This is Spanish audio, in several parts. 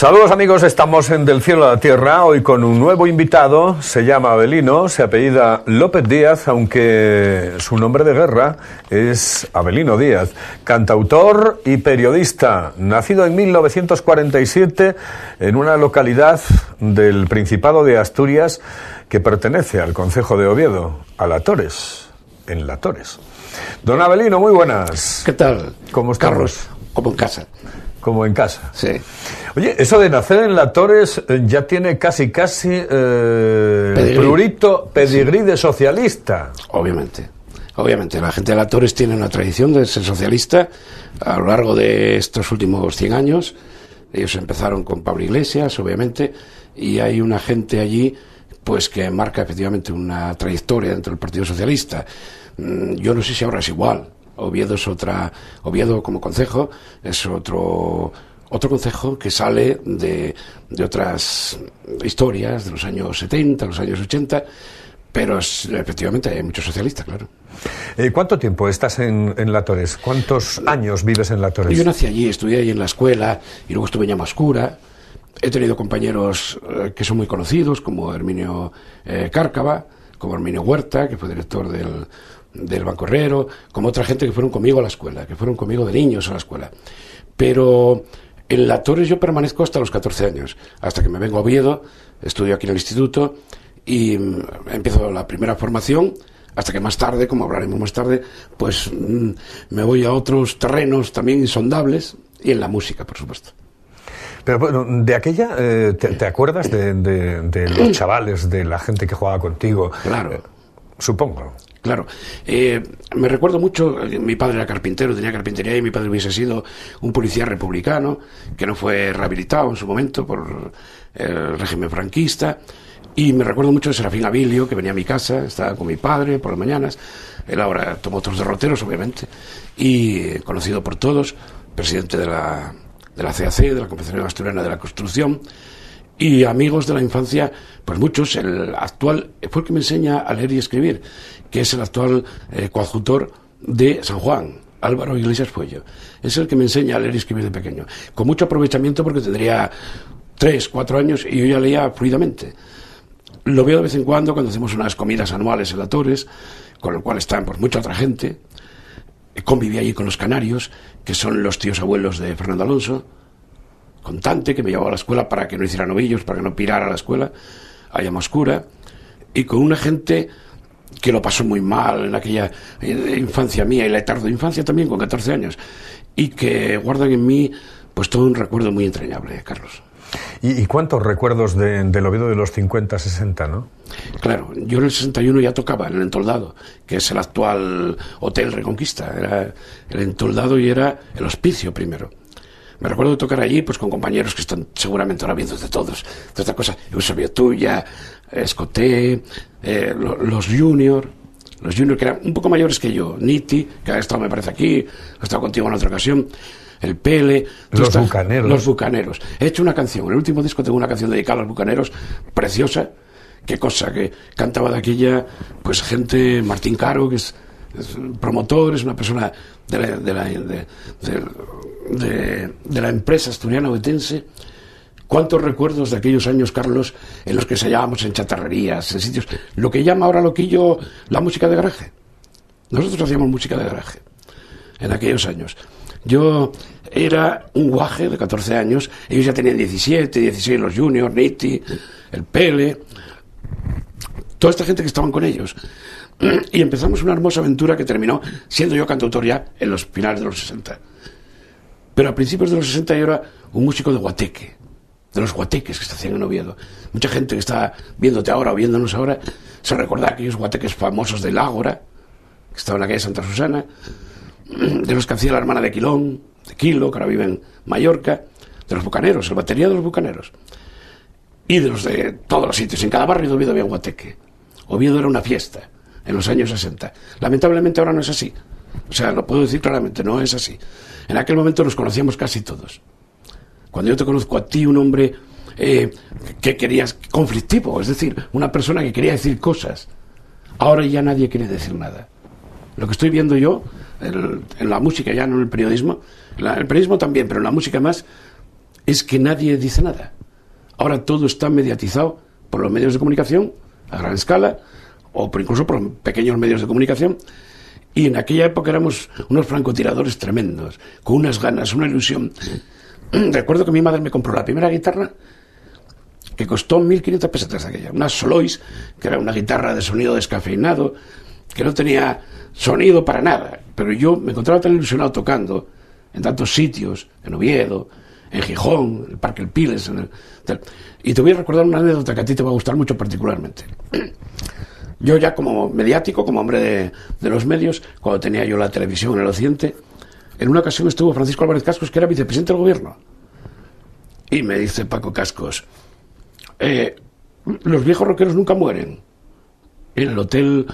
Saludos amigos, estamos en Del Cielo a la Tierra, hoy con un nuevo invitado, se llama Avelino, se apellida López Díaz, aunque su nombre de guerra es Avelino Díaz, cantautor y periodista, nacido en 1947 en una localidad del Principado de Asturias que pertenece al concejo de Oviedo, a La Tores, en La Tores. Don Avelino, muy buenas. ¿Qué tal? ¿Cómo estamos? Carlos, como en casa. Como en casa. Sí. Oye, eso de nacer en La Tores ya tiene casi prurito, pedigrí de socialista. Obviamente, la gente de La Tores tiene una tradición de ser socialista a lo largo de estos últimos 100 años. Ellos empezaron con Pablo Iglesias, obviamente, y hay una gente allí pues que marca efectivamente una trayectoria dentro del Partido Socialista. Yo no sé si ahora es igual. Oviedo como concejo es otro concejo que sale de otras historias de los años 70, los años 80, pero efectivamente hay muchos socialistas, claro. ¿Cuánto tiempo estás en La Tores? ¿Cuántos años vives en La Tores? Yo nací allí, estudié allí en la escuela y luego estuve en Llamascura. He tenido compañeros que son muy conocidos, como Herminio Cárcava, como Herminio Huerta, que fue director del Banco Herrero, como otra gente que fueron conmigo a la escuela, que fueron conmigo de niños a la escuela. Pero en La Tores yo permanezco hasta los 14 años, hasta que me vengo a Oviedo, estudio aquí en el instituto y empiezo la primera formación, hasta que más tarde, como hablaremos más tarde, pues me voy a otros terrenos también insondables y en la música, por supuesto. Pero bueno, de aquella, ¿te acuerdas de los chavales, de la gente que jugaba contigo? Claro. Supongo. Claro. Me recuerdo mucho, mi padre era carpintero, tenía carpintería y mi padre hubiese sido un policía republicano que no fue rehabilitado en su momento por el régimen franquista. Y me recuerdo mucho de Serafín Abilio, que venía a mi casa, estaba con mi padre por las mañanas. Él ahora tomó otros derroteros, obviamente, y conocido por todos, presidente de la CAC, de la Confederación Asturiana de la Construcción, y amigos de la infancia, pues muchos. El actual fue el que me enseña a leer y escribir, que es el actual coadjutor de San Juan, Álvaro Iglesias Puello. Es el que me enseña a leer y escribir de pequeño, con mucho aprovechamiento porque tendría 3, 4 años y yo ya leía fluidamente. Lo veo de vez en cuando hacemos unas comidas anuales en La Tores, con lo cual están pues mucha otra gente. Conviví allí con los canarios, que son los tíos abuelos de Fernando Alonso, con Tante, que me llevaba a la escuela para que no hiciera novillos, para que no pirara a la escuela, a Llamascura, y con una gente que lo pasó muy mal en aquella infancia mía y la tarde infancia también, con 14 años, y que guardan en mí pues todo un recuerdo muy entrañable, Carlos. ¿Y cuántos recuerdos del Oviedo de los 50, 60, no? Claro, yo en el 61 ya tocaba en el Entoldado, que es el actual Hotel Reconquista. Era el Entoldado y era el Hospicio primero. Me recuerdo tocar allí pues con compañeros que están seguramente ahora viendo de todos, de esta cosa, Eusebio Tuya, Escoté, los Junior que eran un poco mayores que yo, Niti, que ha estado me parece aquí, ha estado contigo en otra ocasión, el Pele, los Bucaneros. He hecho una canción, en el último disco tengo una canción dedicada a los Bucaneros, preciosa. Qué cosa, que cantaba de aquella pues gente, Martín Caro, que es promotor, es una persona de la empresa asturiana ovetense. ¿Cuántos recuerdos de aquellos años, Carlos, en los que ensayábamos en chatarrerías, en sitios, lo que llama ahora Loquillo la música de garaje? Nosotros hacíamos música de garaje en aquellos años. Yo era un guaje de 14 años, ellos ya tenían 17, 16, los Junior, Niti, el Pele, toda esta gente que estaban con ellos. Y empezamos una hermosa aventura que terminó siendo yo cantautor ya en los finales de los 60. Pero a principios de los 60 yo era un músico de guateque, de los guateques que se hacían en Oviedo. Mucha gente que está viéndote ahora o viéndonos ahora se recuerda aquellos guateques famosos del Ágora, que estaban en la calle Santa Susana, de los que hacía la hermana de Quilón, de Quilo, que ahora vive en Mallorca, de los Bucaneros, el batería de los Bucaneros, y de los de todos los sitios. En cada barrio de Oviedo había un guateque. Oviedo era una fiesta en los años 60. Lamentablemente ahora no es así. O sea, lo puedo decir claramente, no es así. En aquel momento nos conocíamos casi todos. Cuando yo te conozco a ti, un hombre que querías conflictivo, es decir, una persona que quería decir cosas. Ahora ya nadie quiere decir nada. Lo que estoy viendo yo en la música, ya no en el periodismo, el periodismo también, pero en la música más, es que nadie dice nada. Ahora todo está mediatizado por los medios de comunicación a gran escala, o por incluso por pequeños medios de comunicación, y en aquella época éramos unos francotiradores tremendos, con unas ganas, una ilusión. Recuerdo que mi madre me compró la primera guitarra, que costó 1.500 pesetas aquella, una Solois, que era una guitarra de sonido descafeinado, que no tenía sonido para nada, pero yo me encontraba tan ilusionado tocando en tantos sitios, en Oviedo, en Gijón, en el Parque El Piles, y te voy a recordar una anécdota que a ti te va a gustar mucho particularmente. Yo ya como mediático, como hombre de los medios, cuando tenía yo la televisión en el occidente, en una ocasión estuvo Francisco Álvarez Cascos, que era vicepresidente del gobierno, y me dice Paco Cascos, los viejos rockeros nunca mueren, en el hotel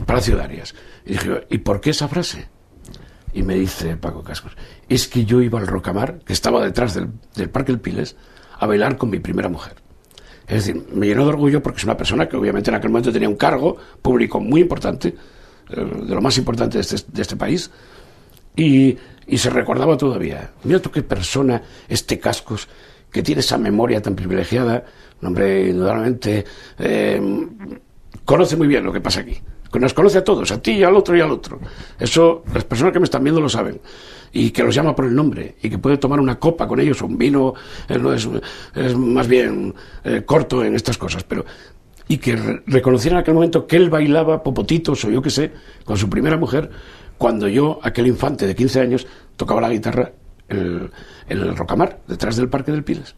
Palacio de Arias. Y dije, ¿y por qué esa frase? Y me dice Paco Cascos, es que yo iba al Rocamar, que estaba detrás del Parque El Piles, a bailar con mi primera mujer. Es decir, me llenó de orgullo porque es una persona que obviamente en aquel momento tenía un cargo público muy importante, de lo más importante de este país, y se recordaba todavía. Mira tú qué persona, este Cascos, que tiene esa memoria tan privilegiada, un hombre indudablemente conoce muy bien lo que pasa aquí. Nos conoce a todos, a ti y al otro y al otro. Eso las personas que me están viendo lo saben. Y que los llama por el nombre, y que puede tomar una copa con ellos, un vino, no es más bien corto en estas cosas, pero y que reconociera en aquel momento que él bailaba popotitos o yo qué sé, con su primera mujer, cuando yo, aquel infante de 15 años, tocaba la guitarra en el Rocamar, detrás del Parque del Piles.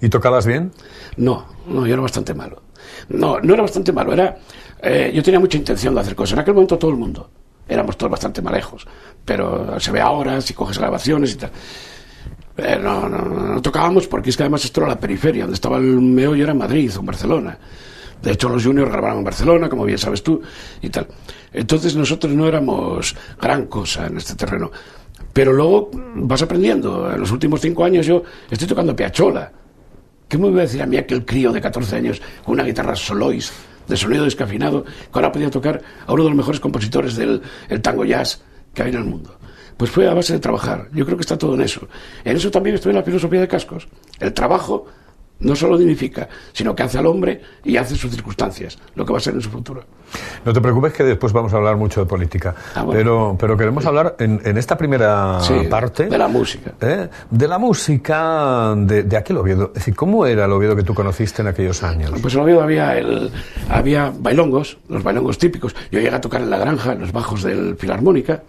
¿Y tocabas bien? No, yo era bastante malo. No era bastante malo, yo tenía mucha intención de hacer cosas. En aquel momento todo el mundo. Éramos todos bastante malejos, pero se ve ahora, si coges grabaciones y tal. No tocábamos porque es que además esto era la periferia, donde estaba el meollo era en Madrid o en Barcelona. De hecho, los juniors grabaron en Barcelona, como bien sabes tú, y tal. Entonces nosotros no éramos gran cosa en este terreno. Pero luego vas aprendiendo. En los últimos 5 años yo estoy tocando Piazzolla. ¿Qué me iba a decir a mí aquel crío de 14 años con una guitarra Solois de sonido descafeinado, que ahora podía tocar a uno de los mejores compositores del tango jazz que hay en el mundo? Pues fue a base de trabajar. Yo creo que está todo en eso. En eso también estoy en la filosofía de Cascos. El trabajo no solo dignifica, sino que hace al hombre y hace sus circunstancias, lo que va a ser en su futuro. No te preocupes que después vamos a hablar mucho de política, bueno. pero queremos hablar en esta primera parte... de la música. De la música de aquel Oviedo. Es decir, ¿cómo era el Oviedo que tú conociste en aquellos años? Pues en Oviedo había bailongos, los bailongos típicos. Yo llegué a tocar en La Granja, en los bajos del Filarmónica,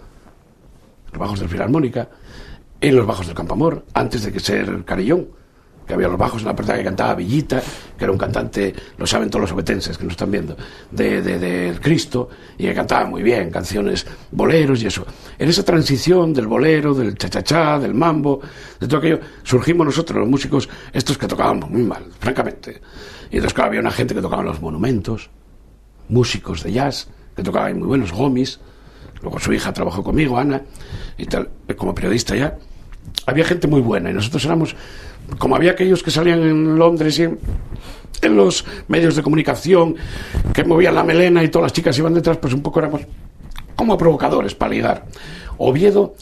en los bajos del Campoamor, antes de que ser Carillón, que había los bajos en la puerta que cantaba Villita, que era un cantante, lo saben todos los obetenses que nos están viendo, del Cristo, y que cantaba muy bien, canciones, boleros y eso. En esa transición del bolero, del cha-cha-cha, del mambo, de todo aquello, surgimos nosotros, los músicos, estos que tocábamos muy mal, francamente. Y entonces, claro, había una gente que tocaba en los monumentos, músicos de jazz, que tocaban muy buenos, Gomis, luego su hija trabajó conmigo, Ana, y tal, como periodista ya. Había gente muy buena, y nosotros éramos... Como había aquellos que salían en Londres y en los medios de comunicación, que movían la melena y todas las chicas iban detrás, pues un poco éramos como provocadores para ligar. Oviedo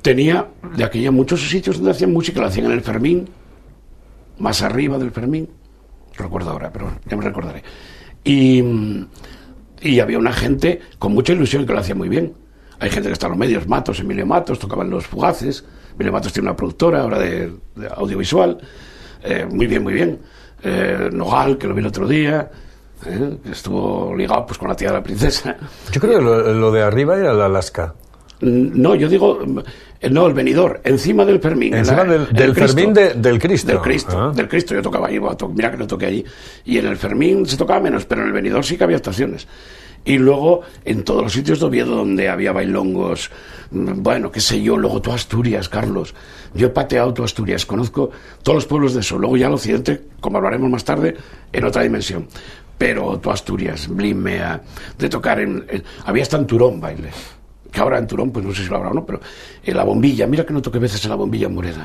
tenía de aquella muchos sitios donde hacían música, la hacían en el Fermín, más arriba del Fermín, no recuerdo ahora, pero ya me recordaré. Y había una gente con mucha ilusión que lo hacía muy bien. Hay gente que está en los medios, Matos, Emilio Matos, tocaban Los Fugaces. Emilio Matos tiene una productora ahora de audiovisual, muy bien. Nogal, que lo vi el otro día, que estuvo ligado pues con la tía de la princesa. Yo creo que lo de arriba era la Alaska. No, yo digo, no, el Benidorm, encima del Fermín. Encima del Fermín del Cristo. Del Cristo, yo tocaba ahí, mira que lo toqué allí. Y en el Fermín se tocaba menos, pero en el Benidorm sí que había estaciones. Y luego, en todos los sitios de Oviedo donde había bailongos, bueno, qué sé yo, luego tú Asturias, Carlos. Yo he pateado tú Asturias, conozco todos los pueblos de eso. Luego ya el occidente, como hablaremos más tarde, en otra dimensión. Pero tú Asturias, Blimea, de tocar había hasta en Turón baile. Que ahora en Turón, pues no sé si lo habrá o no, pero en la Bombilla, mira que no toqué veces en la Bombilla en Moreda.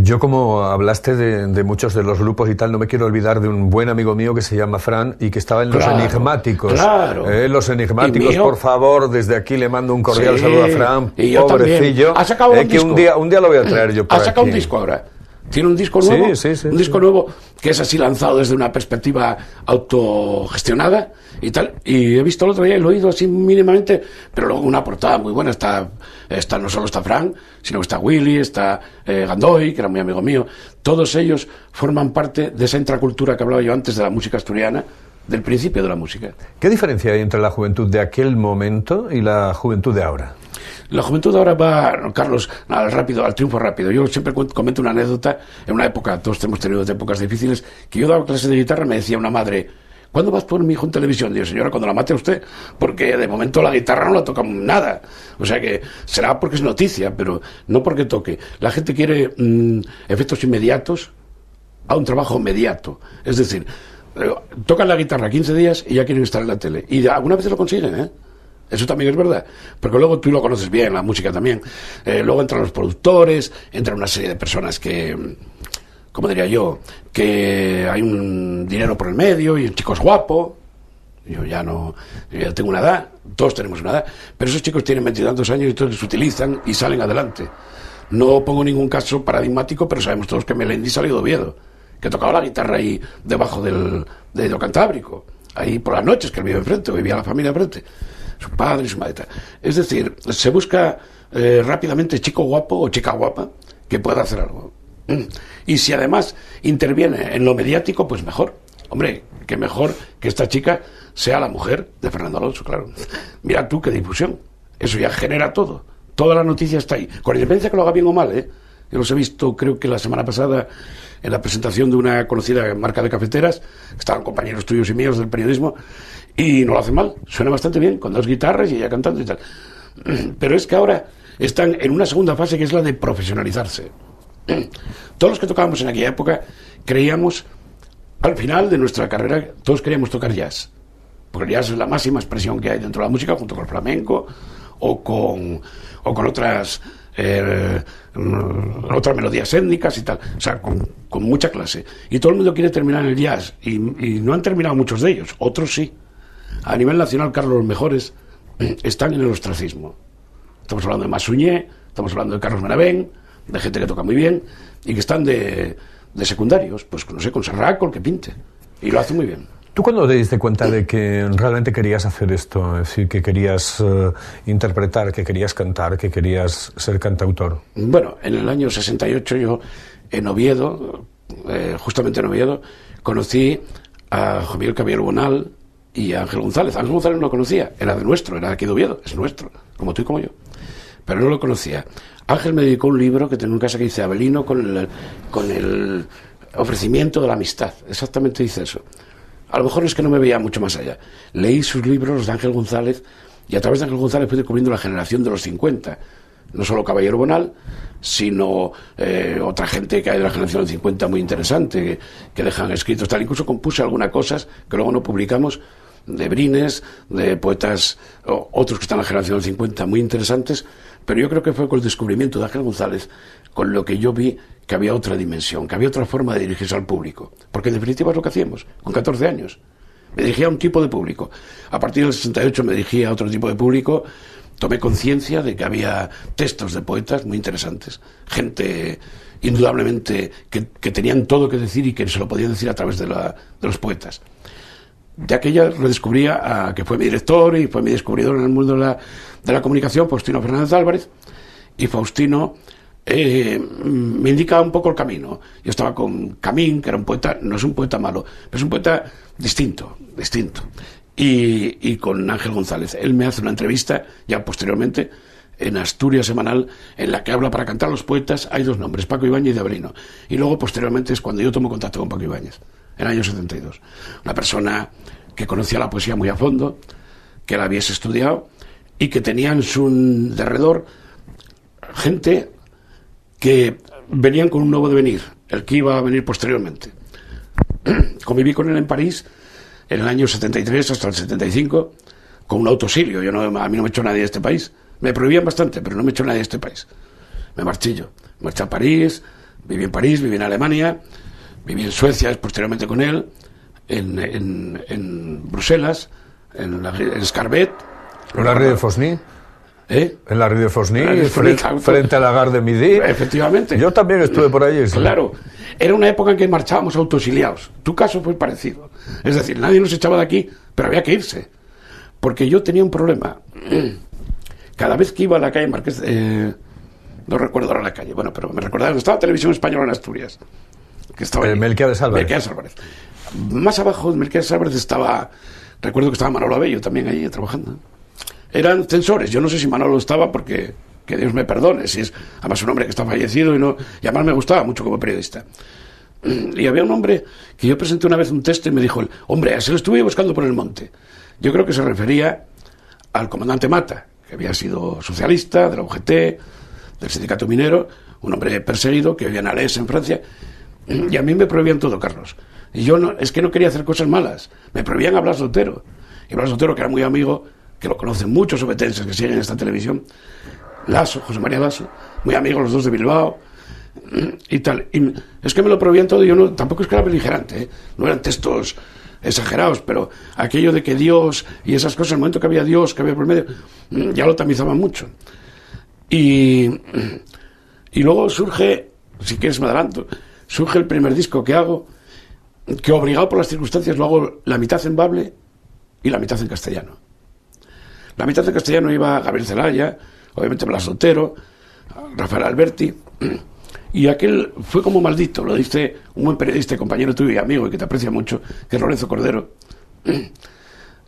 Yo, como hablaste de muchos de los grupos y tal, no me quiero olvidar de un buen amigo mío que se llama Fran y que estaba en Los Enigmáticos. Claro. Los Enigmáticos, por favor, desde aquí le mando un cordial saludo a Fran, y yo pobrecillo. Ha sacado un que disco. un día lo voy a traer yo por Ha sacado aquí. un disco ahora. Tiene un disco nuevo, un disco nuevo que es así lanzado desde una perspectiva autogestionada y tal. Y he visto el otro día y lo he oído así mínimamente, pero luego una portada muy buena. Está no solo está Frank, sino que está Willy, está Gandoy, que era muy amigo mío. Todos ellos forman parte de esa intracultura que hablaba yo antes de la música asturiana, del principio de la música. ¿Qué diferencia hay entre la juventud de aquel momento y la juventud de ahora? La juventud ahora va, Carlos, al triunfo rápido. Yo siempre comento una anécdota. En una época, todos hemos tenido épocas difíciles, que yo daba clases de guitarra, me decía una madre: ¿cuándo vas a poner mi hijo en televisión? Digo, señora, cuando la mate a usted, porque de momento la guitarra no la toca nada. O sea que será porque es noticia, pero no porque toque. La gente quiere efectos inmediatos a un trabajo inmediato. Es decir, tocan la guitarra 15 días y ya quieren estar en la tele. Y algunas veces lo consiguen, ¿eh? Eso también es verdad, porque luego tú lo conoces bien, la música también. Luego entran los productores, entra una serie de personas que, ¿cómo diría yo? Que hay un dinero por el medio y el chico es guapo. Yo ya tengo una edad, todos tenemos una edad, pero esos chicos tienen 20 y tantos años y todos los utilizan y salen adelante. No pongo ningún caso paradigmático, pero sabemos todos que Melendi salió de Oviedo, que tocaba la guitarra ahí debajo del Hidro Cantábrico, ahí por las noches, que él vive enfrente, o vivía la familia enfrente. Su padre y su madre. Es decir, se busca rápidamente chico guapo o chica guapa que pueda hacer algo. Y si además interviene en lo mediático, pues mejor. Hombre, que mejor que esta chica sea la mujer de Fernando Alonso, claro. Mira tú qué difusión. Eso ya genera todo. Toda la noticia está ahí. Con independencia que lo haga bien o mal, ¿eh? Yo los he visto, creo que la semana pasada, en la presentación de una conocida marca de cafeteras. Estaban compañeros tuyos y míos del periodismo. Y no lo hacen mal, suena bastante bien, con dos guitarras y ella cantando y tal. Pero es que ahora están en una segunda fase, que es la de profesionalizarse. Todos los que tocábamos en aquella época creíamos, al final de nuestra carrera, todos queríamos tocar jazz. Porque el jazz es la máxima expresión que hay dentro de la música, junto con el flamenco o con otras melodías étnicas y tal. O sea, con mucha clase. Y todo el mundo quiere terminar en el jazz. Y no han terminado muchos de ellos, otros sí. A nivel nacional, Carlos, los mejores están en el ostracismo. Estamos hablando de Masuñé, estamos hablando de Carlos Menabén, de gente que toca muy bien y que están de secundarios, pues no sé, con Serrat, el que pinte. Y lo hace muy bien. ¿Tú cuándo te diste cuenta de que realmente querías hacer esto? Es decir, que querías interpretar, que querías cantar, que querías ser cantautor. Bueno, en el año 68 yo, en Oviedo, justamente en Oviedo, conocí a Javier Caballero Bonal y a Ángel González. Ángel González no lo conocía, era de nuestro, era de aquí de Oviedo, es nuestro, como tú y como yo. Pero no lo conocía. Ángel me dedicó un libro que tengo en casa que dice Abelino con el ofrecimiento de la amistad. Exactamente dice eso. A lo mejor es que no me veía mucho más allá. Leí sus libros, los de Ángel González, y a través de Ángel González fui descubriendo la generación de los 50. No solo Caballero Bonal, sino otra gente que hay de la generación del 50 muy interesante, que dejan escritos tal. Incluso compuse algunas cosas que luego no publicamos, de Brines, de poetas, otros que están en la generación del 50 muy interesantes, pero yo creo que fue con el descubrimiento de Ángel González con lo que yo vi que había otra dimensión, que había otra forma de dirigirse al público, porque en definitiva es lo que hacíamos, con 14 años. Me dirigía a un tipo de público. A partir del 68 me dirigía a otro tipo de público. Tomé conciencia de que había textos de poetas muy interesantes, gente indudablemente que tenían todo que decir y que se lo podían decir a través de los poetas. De aquella redescubría a que fue mi director y fue mi descubridor en el mundo de la comunicación, Faustino Fernández Álvarez, y Faustino me indica un poco el camino. Yo estaba con Camín, que era un poeta, no es un poeta malo, pero es un poeta distinto. Y con Ángel González. Él me hace una entrevista, ya posteriormente, en Asturias Semanal, en la que habla para cantar a los poetas. Hay dos nombres, Paco Ibáñez y Abelino. Y luego, posteriormente, es cuando yo tomo contacto con Paco Ibáñez, en el año 72. Una persona que conocía la poesía muy a fondo, que la hubiese estudiado y que tenía en su derredor gente que venían con un nuevo devenir, el que iba a venir posteriormente. Conviví con él en París en el año 73 hasta el 75 con un autosilio. A mí no me echó nadie de este país. Me prohibían bastante, pero no me echó nadie de este país. Me marché yo. Me marché a París, Viví en París, viví en Alemania, viví en Suecia posteriormente con él, en Bruselas, en Scarbeck. ¿En la Rue de Fosny? En la Rue de Fosny, frente a la Gare de Midi. Efectivamente. Yo también estuve por allí. Sí. Claro. Era una época en que marchábamos autoexiliados. Tu caso fue parecido. Es decir, nadie nos echaba de aquí, pero había que irse. Porque yo tenía un problema. Cada vez que iba a la calle Marqués... no recuerdo ahora la calle. Bueno, pero me recordaba que estaba Televisión Española en Asturias. Que estaba Melquiades Álvarez. Melquiades Álvarez. Más abajo de Melquiades Álvarez estaba... Recuerdo que estaba Manolo Abello también allí trabajando. Eran censores. Yo no sé si Manolo estaba porque... Que Dios me perdone. Si es además un hombre que está fallecido y además me gustaba mucho como periodista. Y había un hombre que yo presenté una vez un texto y me dijo, hombre, se lo estuve buscando por el monte. Yo creo que se refería al comandante Mata, que había sido socialista, de la UGT, del sindicato minero, un hombre perseguido que vivía en Alès, en Francia, y a mí me prohibían todo, Carlos. Y yo es que no quería hacer cosas malas, me prohibían a Blas Otero. Y Blas Otero, que era muy amigo, que lo conocen muchos obetenses que siguen esta televisión, Lasso, José María Lasso, muy amigos los dos de Bilbao, y tal. Y es que me lo prohibían todo y yo tampoco es que era beligerante, no eran textos exagerados, pero aquello de que Dios y esas cosas, el momento que había Dios, que había por medio, ya lo tamizaban mucho. Y luego surge, si quieres me adelanto, surge el primer disco que hago, que obligado por las circunstancias lo hago la mitad en bable y la mitad en castellano. La mitad en castellano iba Gabriel Celaya, obviamente Blas Otero, Rafael Alberti, y aquel fue como maldito, lo dice un buen periodista, compañero tuyo y amigo, y que te aprecia mucho, que es Lorenzo Cordero.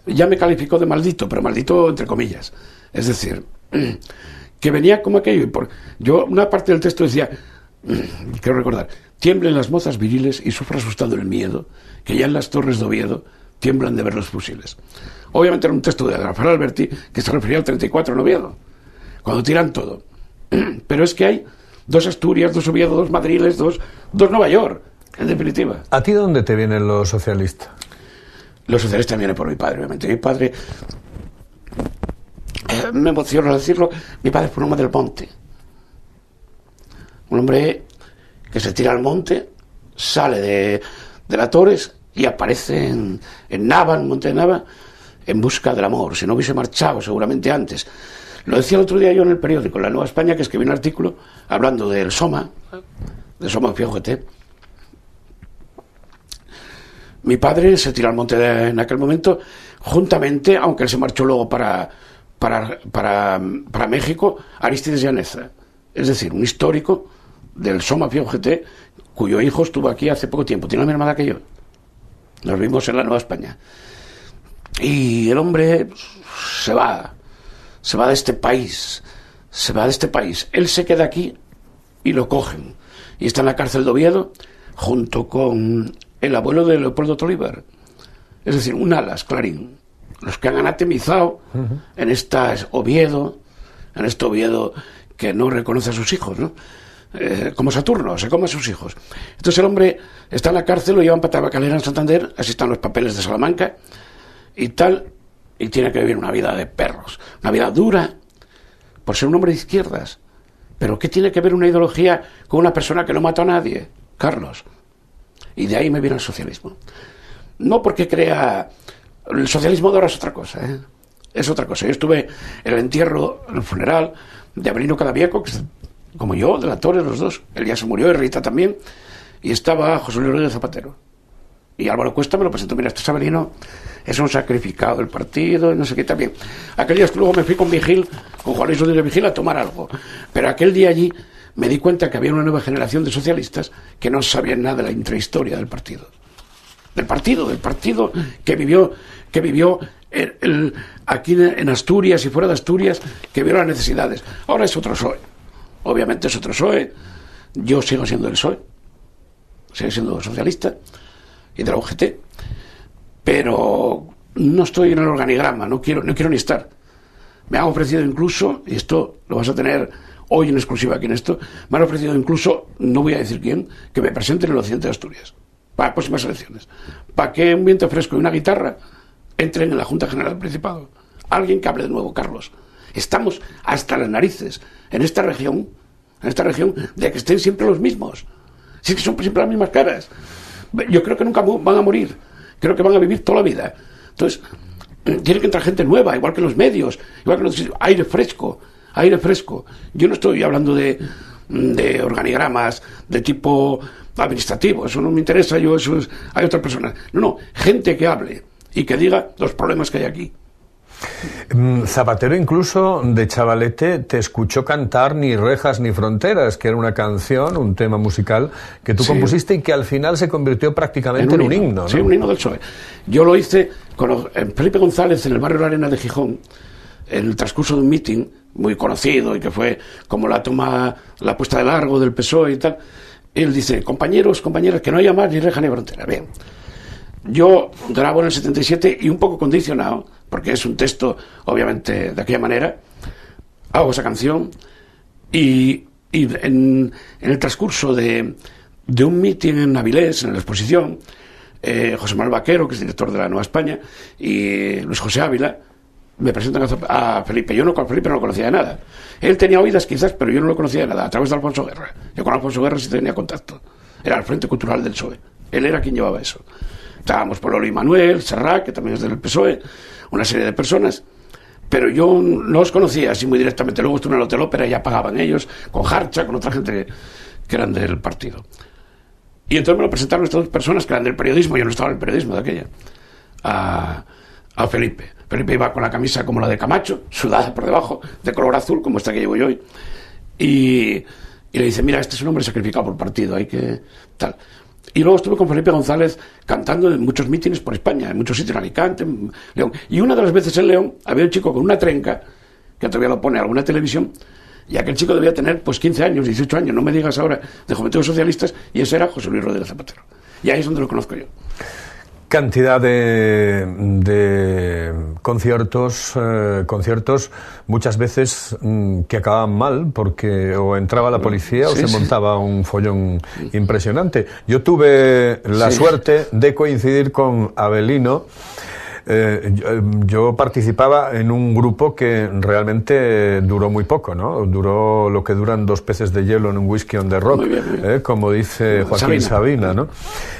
Ya me calificó de maldito, pero maldito entre comillas. Es decir, que venía como aquello. Yo, una parte del texto decía, quiero recordar, tiemblen las mozas viriles y sufra asustado el miedo, que ya en las torres de Oviedo tiemblan de ver los fusiles. Obviamente era un texto de Rafael Alberti que se refería al 34 en Oviedo, cuando tiran todo. Pero es que hay 2 Asturias, 2 Oviedo, 2 Madriles, 2 Nueva York, en definitiva. ¿A ti dónde te vienen los socialistas? Los socialistas vienen por mi padre, obviamente. Mi padre, me emociona al decirlo, mi padre fue un hombre del monte. Un hombre que se tira al monte, sale de la Torres y aparece en Nava, en Monte de Nava, en busca del amor. Si no hubiese marchado seguramente antes. Lo decía el otro día yo en el periódico, en La Nueva España, que escribí un artículo hablando del SOMA, del SOMA FIOGT. Mi padre se tiró al monte en aquel momento, juntamente, aunque él se marchó luego para México, Aristides Llaneza. Es decir, un histórico del SOMA FIOGT, cuyo hijo estuvo aquí hace poco tiempo, tiene la misma edad que yo. Nos vimos en La Nueva España. Y el hombre se va de este país, Él se queda aquí y lo cogen. Y está en la cárcel de Oviedo junto con el abuelo de Leopoldo Tolívar. Es decir, un alas, Clarín. Los que han anatemizado en esta Oviedo, que no reconoce a sus hijos, ¿no? Como Saturno, se come a sus hijos. Entonces el hombre está en la cárcel, lo llevan para Tabacalera en Santander, así están los papeles de Salamanca y tal, y tiene que vivir una vida de perros, una vida dura, por ser un hombre de izquierdas. Pero ¿qué tiene que ver una ideología con una persona que no mató a nadie, Carlos? Y de ahí me viene el socialismo. No porque crea... El socialismo de ahora es otra cosa, ¿eh? Es otra cosa. Yo estuve en el entierro, en el funeral de Avelino Cadavieco, que es como yo, de la Torre, los dos. Él ya se murió, y Rita también. Y estaba José Luis Rodríguez Zapatero. Y Álvaro Cuesta me lo presentó. Mira, este es Avelino, es un sacrificado del partido, y no sé qué también. Aquel día luego me fui con Vigil, con Juan Luis Rodríguez Vigil, a tomar algo. Pero aquel día allí me di cuenta que había una nueva generación de socialistas que no sabían nada de la intrahistoria del partido. Del partido que vivió aquí en Asturias y fuera de Asturias, que vio las necesidades. Ahora es otro PSOE. Obviamente es otro PSOE. Yo sigo siendo del PSOE. Sigo siendo socialista y de la UGT. Pero no estoy en el organigrama, no quiero ni estar. Me han ofrecido incluso, y esto lo vas a tener hoy en exclusiva aquí en esto, me han ofrecido incluso, no voy a decir quién, que me presente en el occidente de Asturias para las próximas elecciones, para que un viento fresco y una guitarra entren en la Junta General del Principado. Alguien que hable de nuevo, Carlos. Estamos hasta las narices en esta región de que estén siempre los mismos. Si es que son siempre las mismas caras. Yo creo que nunca van a morir. Creo que van a vivir toda la vida. Entonces, tiene que entrar gente nueva, igual que los medios, igual que los... Aire fresco. Yo no estoy hablando de organigramas de tipo administrativo, eso no me interesa, hay otras personas. No, gente que hable y que diga los problemas que hay aquí. Zapatero incluso de chavalete te escuchó cantar Ni rejas ni fronteras, que era una canción, un tema musical que tú compusiste y que al final se convirtió prácticamente en un himno, ¿no? Sí, un himno del PSOE. Yo lo hice con Felipe González en el barrio La Arena de Gijón, en el transcurso de un meeting muy conocido y que fue como la puesta de largo del PSOE y tal. Él dice, compañeros, compañeras, que no haya más ni reja ni frontera. Bien, yo grabo en el 77 y un poco condicionado, porque es un texto, obviamente, de aquella manera, hago esa canción y en el transcurso de un meeting en Avilés, en la exposición, José Manuel Vaquero, que es director de la Nueva España, y Luis José Ávila, me presentan a Felipe. Yo con Felipe no lo conocía de nada. Él tenía oídas quizás, pero yo no lo conocía de nada, a través de Alfonso Guerra. Yo con Alfonso Guerra sí tenía contacto. Era el Frente Cultural del PSOE. Él era quien llevaba eso. Estábamos por Lolo y Manuel, Serrat, que también es del PSOE, una serie de personas, pero yo no los conocía así muy directamente. Luego estuve en el Hotel Ópera y ya pagaban ellos, con Harcha, con otra gente que eran del partido. Y entonces me lo presentaron estas dos personas que eran del periodismo, yo no estaba en el periodismo de aquella, a Felipe. Felipe iba con la camisa como la de Camacho, sudada por debajo, de color azul, como esta que llevo yo hoy, y le dice, mira, este es un hombre sacrificado por partido, hay que... tal. Y luego estuve con Felipe González cantando en muchos mítines por España, en muchos sitios, en Alicante, en León. Y una de las veces en León había un chico con una trenca, que todavía lo pone en alguna televisión, y aquel chico debía tener pues 15 años, 18 años, no me digas ahora, de Juventudes Socialistas, y ese era José Luis Rodríguez Zapatero. Y ahí es donde lo conozco yo. Cantidad de conciertos muchas veces que acababan mal porque o entraba la policía o se montaba un follón impresionante. Yo tuve la suerte de coincidir con Avelino. Yo participaba en un grupo que realmente duró muy poco, ¿no? Duró lo que duran 2 peces de hielo en un whisky on the rock, muy bien. Como dice Joaquín Sabina, ¿no?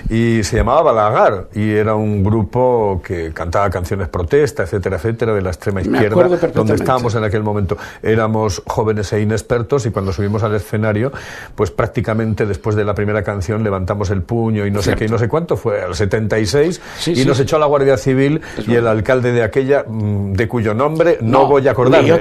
Y se llamaba Balagar y era un grupo que cantaba canciones protesta, etcétera, etcétera, de la extrema izquierda, donde estábamos en aquel momento. Éramos jóvenes e inexpertos y cuando subimos al escenario, pues prácticamente después de la primera canción levantamos el puño y no sé qué y no sé cuánto, fue al 76 nos echó la Guardia Civil y el alcalde de aquella, de cuyo nombre no voy a acordarme,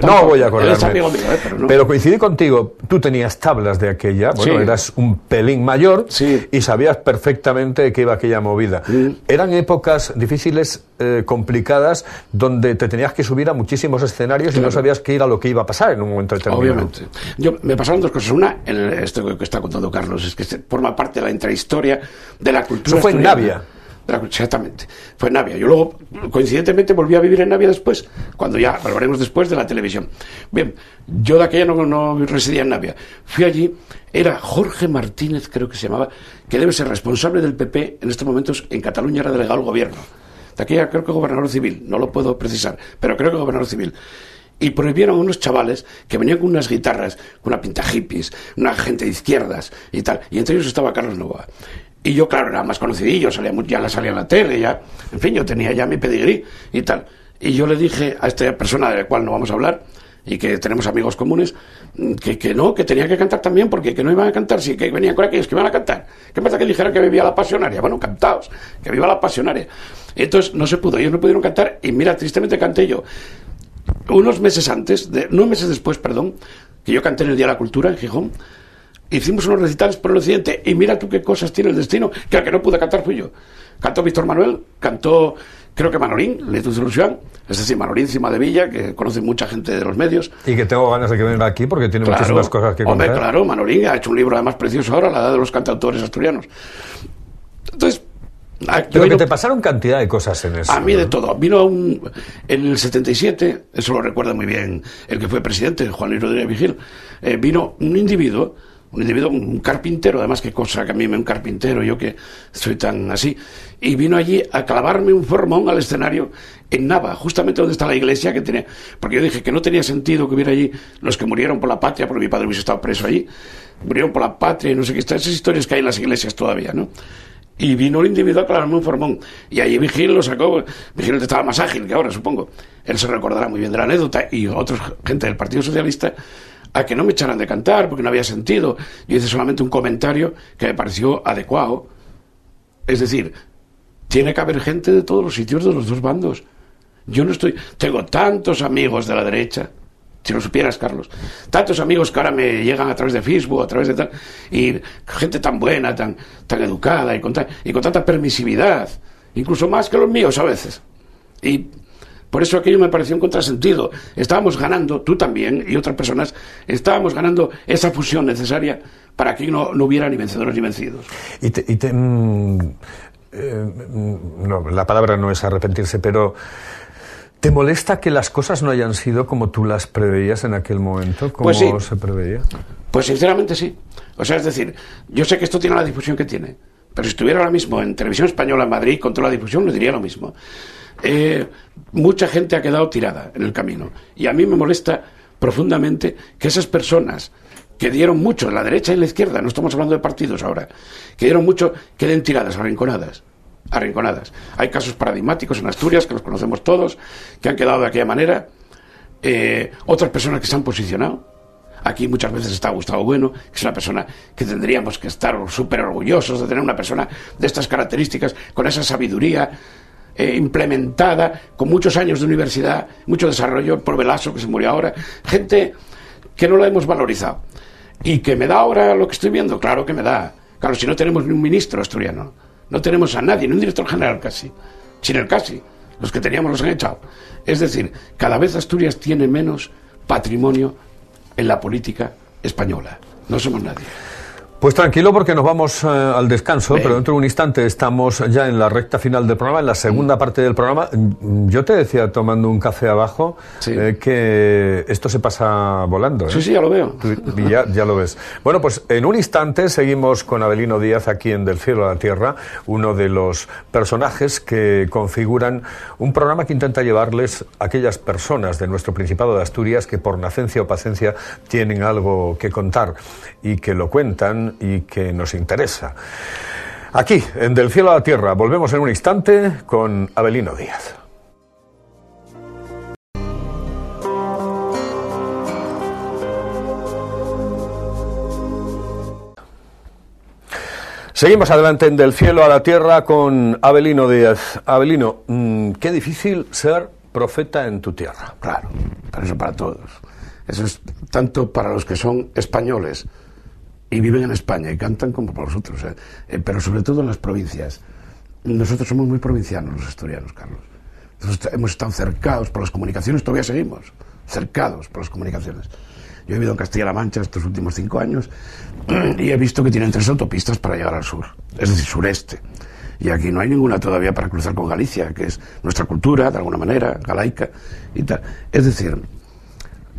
pero coincidí contigo, tú tenías tablas de aquella, bueno, eras un pelín mayor y sabías perfectamente de qué iba aquella movida. Eran épocas difíciles, complicadas, donde te tenías que subir a muchísimos escenarios y no sabías qué era lo que iba a pasar en un momento determinado. Obviamente. Me pasaron 2 cosas. Una, esto que está contando Carlos, es que forma parte de la intrahistoria de la cultura. Eso fue en Navia. Exactamente, fue en Navia. Yo luego, coincidentemente, volví a vivir en Navia después, cuando ya hablaremos después de la televisión. Bien, yo de aquella no residía en Navia. Fui allí, era Jorge Martínez, creo que se llamaba, que debe ser responsable del PP en estos momentos en Cataluña, era delegado al gobierno. De aquella creo que gobernador civil, no lo puedo precisar, pero creo que gobernador civil. Y prohibieron a unos chavales que venían con unas guitarras, con una pinta hippies, una gente de izquierdas y tal, y entre ellos estaba Carlos Novoa. Y yo, claro, era más conocidillo, salía en la tele, ya, en fin, yo tenía ya mi pedigrí y tal. Y yo le dije a esta persona de la cual no vamos a hablar, y que tenemos amigos comunes, que no, que tenía que cantar también, porque que no iban a cantar, sí, que venían con aquellos que iban a cantar. ¿Qué pasa que dijeron que vivía la pasionaria? Bueno, cantaos, que viva la pasionaria. Entonces no se pudo, ellos no pudieron cantar, y mira, tristemente canté yo. Unos meses después, que yo canté en el Día de la Cultura en Gijón, hicimos unos recitales por el occidente y mira tú qué cosas tiene el destino, que al que no pude cantar fui yo. Cantó Víctor Manuel, cantó creo que Manolín, Letus de Ilusión, es decir, Manolín Cima de Villa, que conoce mucha gente de los medios. Y que tengo ganas de que venga aquí porque tiene muchísimas cosas que contar. Hombre, claro, Manolín ha hecho un libro además precioso ahora, La edad de los cantautores asturianos. Entonces, pero que te pasaron cantidad de cosas en eso. A mí de todo. Vino en el 77, eso lo recuerda muy bien el que fue presidente, Juan Luis Rodríguez Vigil, vino un individuo, un carpintero, además qué cosa que a mí me un carpintero, yo que soy tan así, y vino allí a clavarme un formón al escenario en Nava, justamente donde está la iglesia que tenía, porque yo dije que no tenía sentido que hubiera allí los que murieron por la patria, porque mi padre hubiese estado preso allí, murieron por la patria y no sé qué, esas historias que hay en las iglesias todavía, ¿no? Y vino el individuo a aclararme un formón. Y allí Vigil lo sacó. Vigil estaba más ágil que ahora, supongo. Él se recordará muy bien de la anécdota. Y otra gente del Partido Socialista, a que no me echaran de cantar porque no había sentido. Yo hice solamente un comentario que me pareció adecuado. Es decir, tiene que haber gente de todos los sitios de los dos bandos. Yo no estoy... Tengo tantos amigos de la derecha, si lo supieras, Carlos, tantos amigos que ahora me llegan a través de Facebook, a través de tal, y gente tan buena, tan educada y con tanta permisividad, incluso más que los míos a veces. Y por eso aquello me pareció un contrasentido. Estábamos ganando, tú también y otras personas, estábamos ganando esa fusión necesaria para que no hubiera ni vencedores ni vencidos. No, la palabra no es arrepentirse, pero ¿te molesta que las cosas no hayan sido como tú las preveías en aquel momento? ¿Cómo pues sí. se preveía? Pues sinceramente sí. O sea, es decir, yo sé que esto tiene la difusión que tiene, pero si estuviera ahora mismo en Televisión Española en Madrid con toda la difusión, le diría lo mismo. Mucha gente ha quedado tirada en el camino. Y a mí me molesta profundamente que esas personas que dieron mucho en la derecha y en la izquierda, no estamos hablando de partidos ahora, que dieron mucho, queden tiradas, arrinconadas. Hay casos paradigmáticos en Asturias, que los conocemos todos, que han quedado de aquella manera. Otras personas que se han posicionado. Aquí muchas veces está Gustavo Bueno, que es una persona que tendríamos que estar súper orgullosos de tener una persona de estas características, con esa sabiduría implementada, con muchos años de universidad, mucho desarrollo, por Velasco, que se murió ahora. Gente que no la hemos valorizado. Y que me da ahora lo que estoy viendo, claro que me da. Claro, si no tenemos ni un ministro asturiano, no tenemos a nadie, ni un director general casi. Sin el casi. Los que teníamos los han echado. Es decir, cada vez Asturias tiene menos patrimonio en la política española. No somos nadie. Pues tranquilo, porque nos vamos al descanso, pero dentro de un instante estamos ya en la recta final del programa, en la segunda parte del programa. Yo te decía, tomando un café abajo, sí, que esto se pasa volando. Sí, sí, ya lo veo. Y ya lo ves. Bueno, pues en un instante seguimos con Avelino Díaz aquí en Del Cielo a la Tierra, uno de los personajes que configuran un programa que intenta llevarles a aquellas personas de nuestro Principado de Asturias que por nacencia o paciencia tienen algo que contar y que lo cuentan y que nos interesa. Aquí, en Del Cielo a la Tierra, volvemos en un instante con Avelino Díaz. Seguimos adelante en Del Cielo a la Tierra con Avelino Díaz. Avelino, qué difícil ser profeta en tu tierra. Claro, pero eso para todos. Eso es tanto para los que son españoles y viven en España y cantan como para nosotros, pero sobre todo en las provincias. Nosotros somos muy provincianos los asturianos, Carlos. Nosotros hemos estado cercados por las comunicaciones, todavía seguimos cercados por las comunicaciones. Yo he vivido en Castilla-La Mancha estos últimos 5 años y he visto que tienen 3 autopistas para llegar al sur, es decir, sureste. Y aquí no hay ninguna todavía para cruzar con Galicia, que es nuestra cultura, de alguna manera, galaica y tal. Es decir,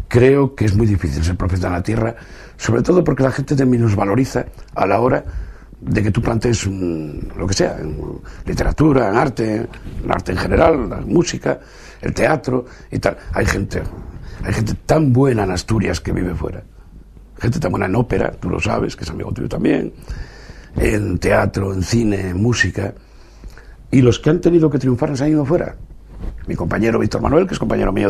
creo que es muy difícil ser profeta en la tierra, sobre todo porque la gente te minusvaloriza a la hora de que tú plantees lo que sea, en literatura, en arte en general, la música, el teatro y tal. Hay gente tan buena en Asturias que vive fuera. Gente tan buena en ópera, tú lo sabes, que es amigo tuyo también, en teatro, en cine, en música. Y los que han tenido que triunfar se han ido fuera. Mi compañero Víctor Manuel, que es compañero mío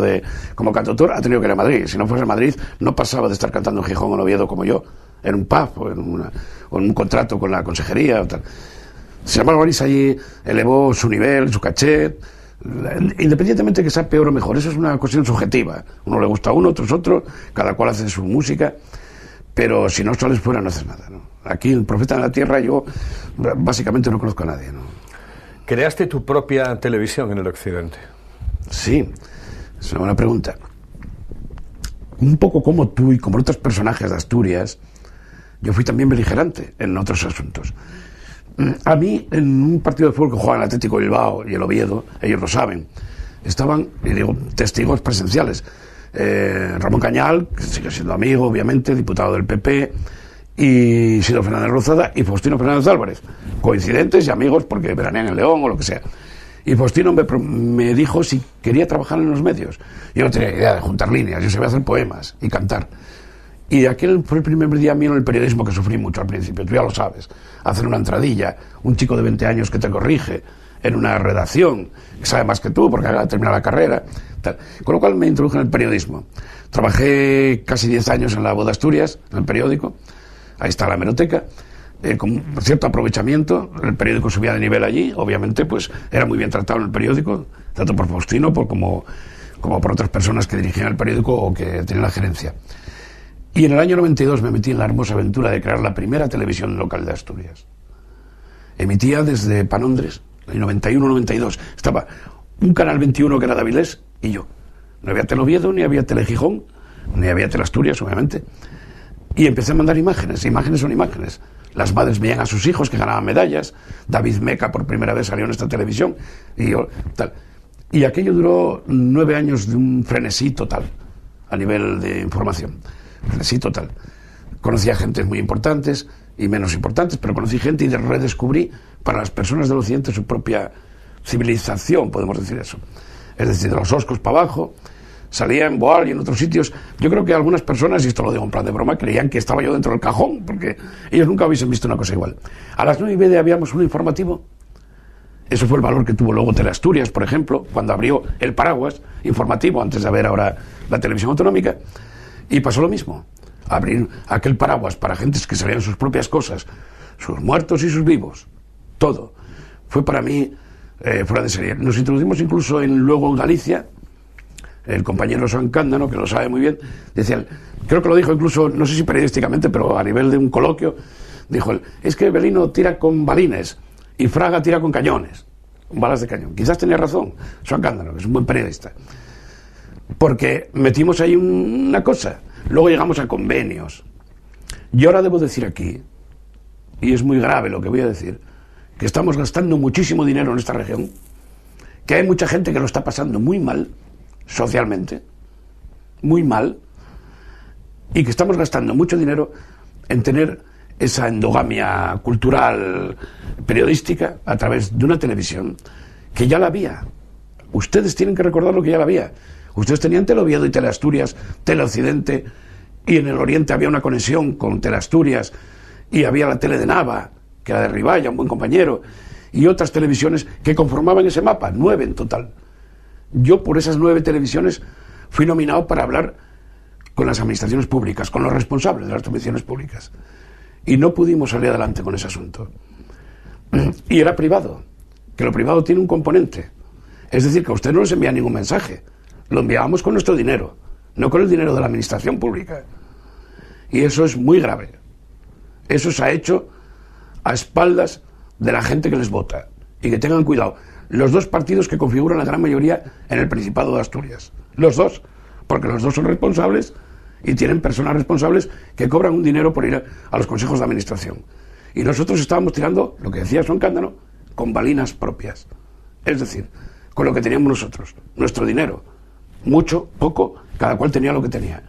como cantautor, ha tenido que ir a Madrid. Si no fuese a Madrid, no pasaba de estar cantando en Gijón o en Oviedo como yo, en un pub o en un contrato con la consejería o tal. Sin embargo, Boris allí elevó su nivel, su caché, independientemente de que sea peor o mejor. Eso es una cuestión subjetiva. Uno le gusta a uno, otro es otro, cada cual hace su música, pero si no sales fuera no haces nada, ¿no? Aquí, el profeta en la tierra, yo básicamente no conozco a nadie, ¿no? ¿Creaste tu propia televisión en el occidente? Sí, es una buena pregunta. Un poco como tú y como otros personajes de Asturias, yo fui también beligerante en otros asuntos. A mí, en un partido de fútbol que jugaba el Atlético de Bilbao y el Oviedo, ellos lo saben, estaban, y digo, testigos presenciales. Ramón Cañal, que sigue siendo amigo, obviamente, diputado del PP, y Isidro Fernández Rozada y Faustino Fernández Álvarez, coincidentes y amigos porque veranean en León o lo que sea. Y Faustino me dijo si quería trabajar en los medios. Yo no tenía idea de juntar líneas, yo sabía hacer poemas y cantar. Y aquel fue el primer día mío en el periodismo que sufrí mucho al principio, tú ya lo sabes. Hacer una entradilla, un chico de 20 años que te corrige en una redacción, que sabe más que tú porque acaba de terminar la carrera, tal. Con lo cual me introduje en el periodismo. Trabajé casi 10 años en La Voz de Asturias, en el periódico, ahí está la hemeroteca, con cierto aprovechamiento. El periódico subía de nivel allí, obviamente, pues era muy bien tratado en el periódico, tanto por Faustino como por otras personas que dirigían el periódico o que tenían la gerencia. Y en el año 92 me metí en la hermosa aventura de crear la primera televisión local de Asturias. Emitía desde Panondres, en el 91-92. Estaba un canal 21 que era de Avilés y yo. No había Teleoviedo, ni había Telegijón, ni había Teleasturias, obviamente. Y empecé a mandar imágenes. Imágenes son imágenes. Las madres veían a sus hijos que ganaban medallas. David Meca por primera vez salió en esta televisión. Y yo, tal. Y aquello duró 9 años de un frenesí total a nivel de información. Frenesí total. Conocí a gentes muy importantes y menos importantes, pero conocí gente y redescubrí para las personas del occidente su propia civilización, podemos decir eso. Es decir, de los Oscos para abajo, salía en Boal y en otros sitios. Yo creo que algunas personas, y esto lo digo en plan de broma, creían que estaba yo dentro del cajón, porque ellos nunca hubiesen visto una cosa igual. A las 9:30 habíamos un informativo. Eso fue el valor que tuvo luego Teleasturias, por ejemplo, cuando abrió el paraguas informativo, antes de haber ahora la televisión autonómica, y pasó lo mismo. Abrir aquel paraguas para gentes que sabían sus propias cosas, sus muertos y sus vivos, todo. Fue para mí fuera de serie. Nos introducimos incluso luego en Galicia. El compañero Joan Cándano, que lo sabe muy bien, decía, creo que lo dijo incluso, no sé si periodísticamente, pero a nivel de un coloquio, dijo él, es que Belino tira con balines y Fraga tira con cañones, con balas de cañón. Quizás tenía razón Joan Cándano, que es un buen periodista, porque metimos ahí una cosa. Luego llegamos a convenios. Y ahora debo decir aquí, y es muy grave lo que voy a decir, que estamos gastando muchísimo dinero en esta región, que hay mucha gente que lo está pasando muy mal, socialmente, muy mal, y que estamos gastando mucho dinero en tener esa endogamia cultural, periodística, a través de una televisión que ya la había. Ustedes tienen que recordar lo que ya la había. Ustedes tenían Teleoviedo y Teleasturias, Teleoccidente, y en el Oriente había una conexión con Teleasturias, y había la tele de Nava, que era de Riballa, un buen compañero, y otras televisiones que conformaban ese mapa, 9 en total. Yo por esas 9 televisiones fui nominado para hablar con las administraciones públicas, con los responsables de las televisiones públicas, y no pudimos salir adelante con ese asunto. Y era privado, que lo privado tiene un componente, es decir, que a usted no les envía ningún mensaje, lo enviábamos con nuestro dinero, no con el dinero de la administración pública. Y eso es muy grave. Eso se ha hecho a espaldas de la gente que les vota. Y que tengan cuidado. Los dos partidos que configuran la gran mayoría en el Principado de Asturias. Los dos. Porque los dos son responsables y tienen personas responsables que cobran un dinero por ir a los consejos de administración. Y nosotros estábamos tirando, lo que decía Joan Cándano, con balinas propias. Es decir, con lo que teníamos nosotros. Nuestro dinero. Mucho, poco, cada cual tenía lo que tenía.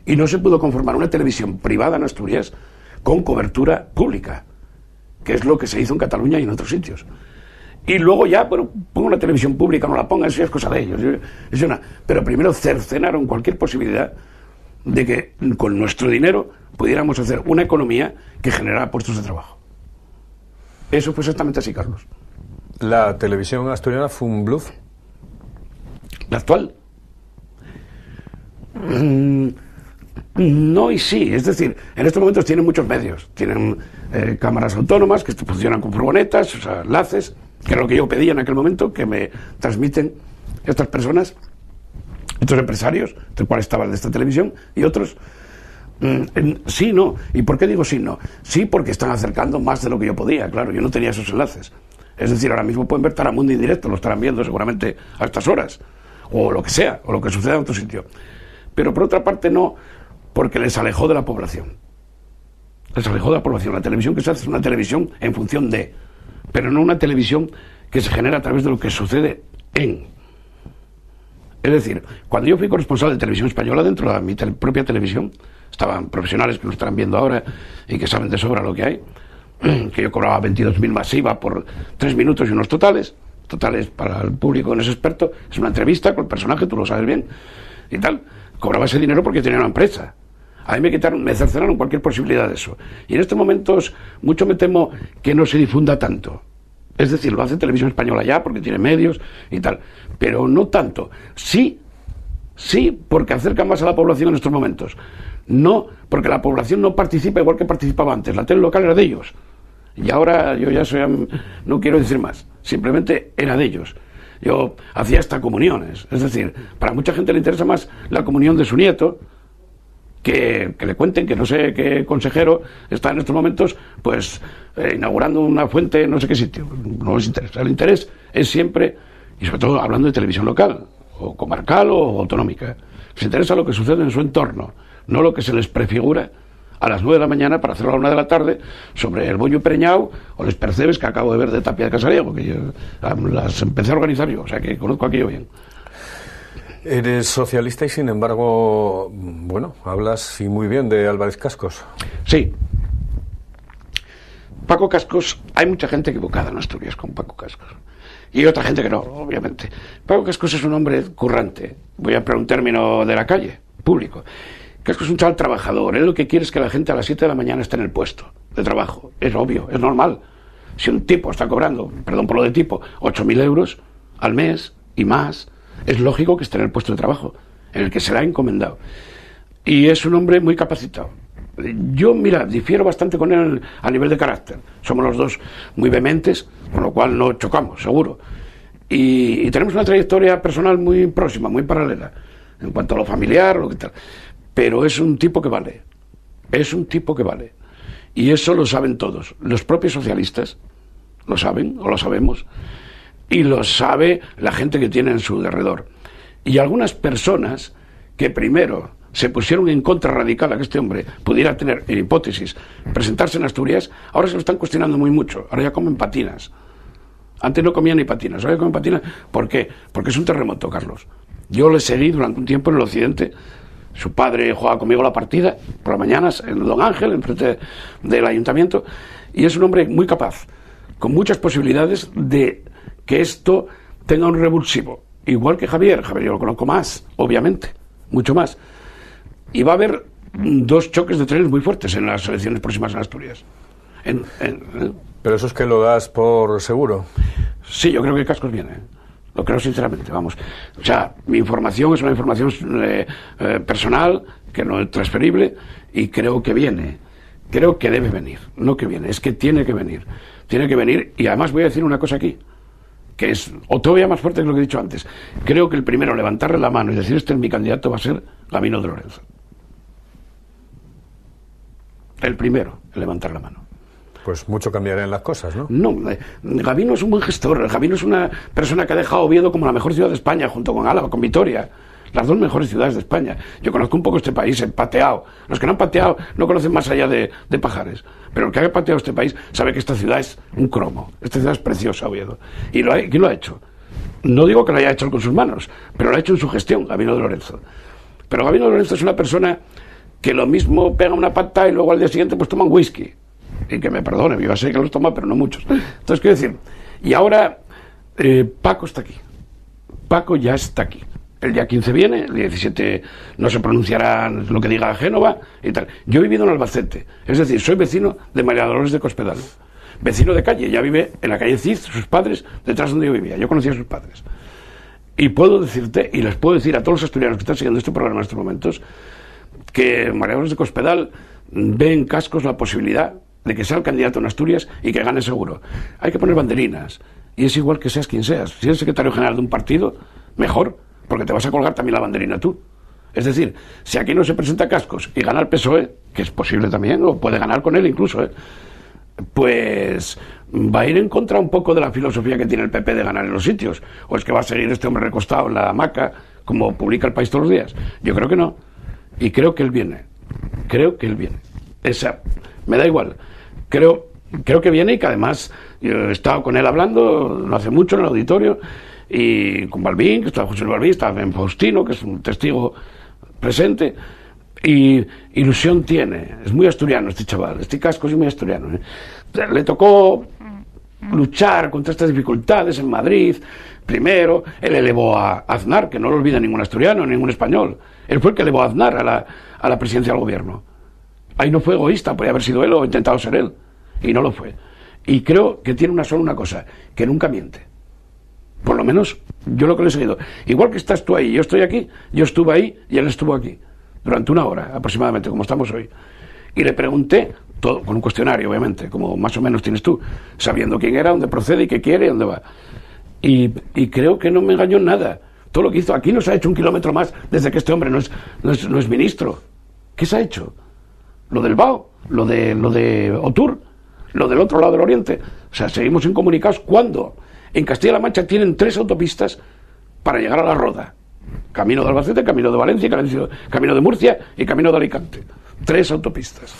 Y no se pudo conformar una televisión privada en Asturias con cobertura pública, que es lo que se hizo en Cataluña y en otros sitios. Y luego ya, bueno, pongo una televisión pública, no la ponga, eso ya es cosa de ellos. Pero primero cercenaron cualquier posibilidad de que con nuestro dinero pudiéramos hacer una economía que generara puestos de trabajo. Eso fue exactamente así, Carlos. ¿La televisión asturiana fue un bluff? ¿La actual? No y sí, es decir, en estos momentos tienen muchos medios, tienen cámaras autónomas que funcionan con furgonetas, o sea, enlaces, que es lo que yo pedía en aquel momento, que me transmiten estas personas, estos empresarios, entre cuales estaba el de esta televisión, y otros. Sí, no. ¿Y por qué digo sí, no? Sí, porque están acercando más de lo que yo podía, claro, yo no tenía esos enlaces. Es decir, ahora mismo pueden ver Taramundi en directo, lo estarán viendo seguramente a estas horas, o lo que sea, o lo que suceda en otro sitio. Pero por otra parte no, porque les alejó de la población. Les alejó de la población. La televisión que se hace es una televisión en función de, pero no una televisión que se genera a través de lo que sucede en. Es decir, cuando yo fui corresponsal de Televisión Española, dentro de mi propia televisión, estaban profesionales que lo estarán viendo ahora y que saben de sobra lo que hay, que yo cobraba 22.000 masiva por 3 minutos y unos totales para el público que no es experto, es una entrevista con el personaje, tú lo sabes bien, y tal. Cobraba ese dinero porque tenía una empresa. A mí me cercenaron cualquier posibilidad de eso. Y en estos momentos mucho me temo que no se difunda tanto. Es decir, lo hace Televisión Española ya porque tiene medios y tal, pero no tanto. Sí, porque acerca más a la población en estos momentos. No, porque la población no participa igual que participaba antes. La tele local era de ellos. Y ahora yo ya no quiero decir más. Simplemente era de ellos. Yo hacía hasta comuniones. Es decir, para mucha gente le interesa más la comunión de su nieto que le cuenten que no sé qué consejero está en estos momentos pues inaugurando una fuente en no sé qué sitio. No les interesa. El interés es siempre, y sobre todo hablando de televisión local, o comarcal o autonómica, les interesa lo que sucede en su entorno, no lo que se les prefigura a las 9 de la mañana para hacerlo a la 1 de la tarde sobre el Boño Preñao o les percebes que acabo de ver de Tapia de Casariego, que yo las empecé a organizar yo, o sea que conozco aquello bien. Eres socialista y sin embargo, bueno, hablas y muy bien de Álvarez Cascos. Sí. Paco Cascos, hay mucha gente equivocada en Asturias con Paco Cascos. Y otra gente que no, obviamente. Paco Cascos es un hombre currante. Voy a poner un término de la calle, público. Cascos es un chaval trabajador. Él lo que quiere es que la gente a las 7 de la mañana esté en el puesto de trabajo. Es obvio, es normal. Si un tipo está cobrando, perdón por lo de tipo, 8.000 euros al mes y más, es lógico que esté en el puesto de trabajo en el que se le ha encomendado. Y es un hombre muy capacitado. Yo, mira, difiero bastante con él a nivel de carácter. Somos los dos muy vehementes, con lo cual no chocamos, seguro. Y tenemos una trayectoria personal muy próxima, muy paralela, en cuanto a lo familiar, lo que tal. Pero es un tipo que vale. Es un tipo que vale. Y eso lo saben todos. Los propios socialistas lo saben, o lo sabemos, y lo sabe la gente que tiene en su derredor. Y algunas personas que primero se pusieron en contra radical a que este hombre pudiera tener, en hipótesis, presentarse en Asturias, ahora se lo están cuestionando muy mucho. Ahora ya comen patinas. Antes no comían ni patinas, ahora ya comen patinas. ¿Por qué? Porque es un terremoto, Carlos. Yo le seguí durante un tiempo en el occidente. Su padre jugaba conmigo la partida por las mañanas en Don Ángel, enfrente del ayuntamiento, y es un hombre muy capaz, con muchas posibilidades de que esto tenga un revulsivo. Igual que Javier yo lo conozco más, obviamente, mucho más. Y va a haber 2 choques de trenes muy fuertes en las elecciones próximas en Asturias. ¿Pero eso es que lo das por seguro? Sí, yo creo que Cascos viene. Lo creo sinceramente, vamos. O sea, mi información es una información personal, que no es transferible, y creo que viene. Creo que debe venir, no que viene, es que tiene que venir. Tiene que venir, y además voy a decir una cosa aquí, que es o todavía más fuerte que lo que he dicho antes. Creo que el primero a levantarle la mano y decir este es mi candidato va a ser Gabino de Lorenzo. El primero en levantar la mano. Pues mucho cambiará en las cosas, ¿no? No, Gabino es un buen gestor. Gabino es una persona que ha dejado Oviedo como la mejor ciudad de España, junto con Álava, con Vitoria. Las 2 mejores ciudades de España. Yo conozco un poco este país, he pateado. Los que no han pateado no conocen más allá de Pajares. Pero el que haya pateado este país sabe que esta ciudad es un cromo. Esta ciudad es preciosa, Oviedo. ¿Y quién lo ha hecho? No digo que lo haya hecho con sus manos, pero lo ha hecho en su gestión, Gabino de Lorenzo. Pero Gabino de Lorenzo es una persona que lo mismo pega una pata y luego al día siguiente pues toma un whisky. Y que me perdone, yo sé que los toma, pero no muchos. Entonces, quiero decir, y ahora Paco está aquí. Paco ya está aquí. El día 15 viene, el día 17 no se pronunciará lo que diga Génova y tal. Yo he vivido en Albacete, es decir, soy vecino de María Dolores de Cospedal. Vecino de calle, ya vive en la calle Cid, sus padres, detrás donde yo vivía. Yo conocía a sus padres. Y puedo decirte, y les puedo decir a todos los asturianos que están siguiendo este programa en estos momentos, que María Dolores de Cospedal ve en Cascos la posibilidad de que sea el candidato en Asturias y que gane seguro. Hay que poner banderinas, y es igual que seas quien seas. Si eres secretario general de un partido, mejor, porque te vas a colgar también la banderina tú. Es decir, si aquí no se presenta Cascos y gana el PSOE, que es posible también, o puede ganar con él incluso, pues va a ir en contra un poco de la filosofía que tiene el PP de ganar en los sitios. O es que va a seguir este hombre recostado en la hamaca, como publica El País todos los días. Yo creo que no. Y creo que él viene. Creo que él viene. Me da igual. Creo que viene y que además yo he estado con él hablando no hace mucho en el auditorio y con Balbín, que está José Luis Balbín, está en Faustino, que es un testigo presente, y ilusión tiene. Es muy asturiano este chaval, este Cascos es muy asturiano. Le tocó luchar contra estas dificultades en Madrid. Primero, él elevó a Aznar, que no lo olvida ningún asturiano, ningún español. Él fue el que elevó a Aznar a la presidencia del gobierno. Ahí no fue egoísta, podía haber sido él o intentado ser él. Y no lo fue. Y creo que tiene una cosa, que nunca miente. Por lo menos, yo lo que le he seguido. Igual que estás tú ahí, yo estoy aquí, yo estuve ahí y él estuvo aquí. Durante 1 hora, aproximadamente, como estamos hoy. Y le pregunté, todo con un cuestionario, obviamente, como más o menos tienes tú, sabiendo quién era, dónde procede y qué quiere y dónde va. Y creo que no me engañó en nada. Todo lo que hizo aquí no se ha hecho 1 kilómetro más desde que este hombre no es ministro. ¿Qué se ha hecho? Lo del BAO, lo de Otur, lo del otro lado del Oriente. O sea, seguimos incomunicados. ¿Cuándo? En Castilla-La Mancha tienen 3 autopistas para llegar a La Roda. Camino de Albacete, camino de Valencia, camino de Murcia y camino de Alicante. 3 autopistas.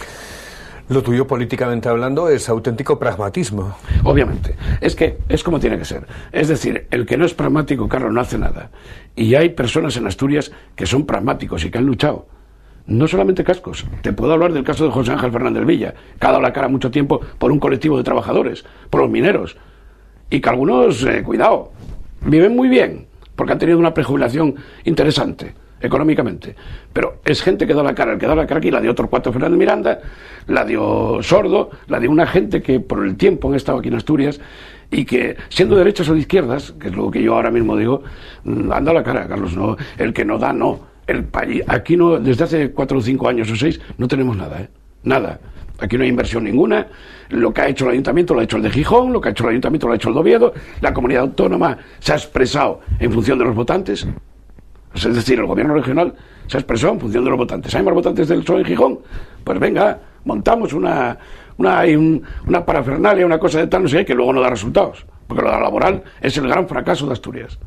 Lo tuyo, políticamente hablando, es auténtico pragmatismo. Obviamente. Es que es como tiene que ser. Es decir, el que no es pragmático, Carlos, no hace nada. Y hay personas en Asturias que son pragmáticos y que han luchado. No solamente cascos. Te puedo hablar del caso de José Ángel Fernández Villa, que ha dado la cara mucho tiempo por un colectivo de trabajadores, por los mineros. Y que algunos, cuidado, viven muy bien, porque han tenido una prejubilación interesante, económicamente. Pero es gente que da la cara. El que da la cara aquí la dio Torcuato Fernández Miranda, la dio Sordo, la dio una gente que por el tiempo han estado aquí en Asturias y que, siendo derechas o de izquierdas, que es lo que yo ahora mismo digo, han dado la cara, Carlos. No, el que no da, no. Aquí no, desde hace 4 o 5 años o 6, no tenemos nada, nada. Aquí no hay inversión ninguna. Lo que ha hecho el ayuntamiento lo ha hecho el de Gijón, lo que ha hecho el ayuntamiento lo ha hecho el de Oviedo. La comunidad autónoma se ha expresado en función de los votantes. Es decir, el gobierno regional se ha expresado en función de los votantes. ¿Hay más votantes del PSOE en Gijón? Pues venga, montamos una parafernalia, una cosa de tal, no sé, que luego no da resultados. Porque lo laboral es el gran fracaso de Asturias.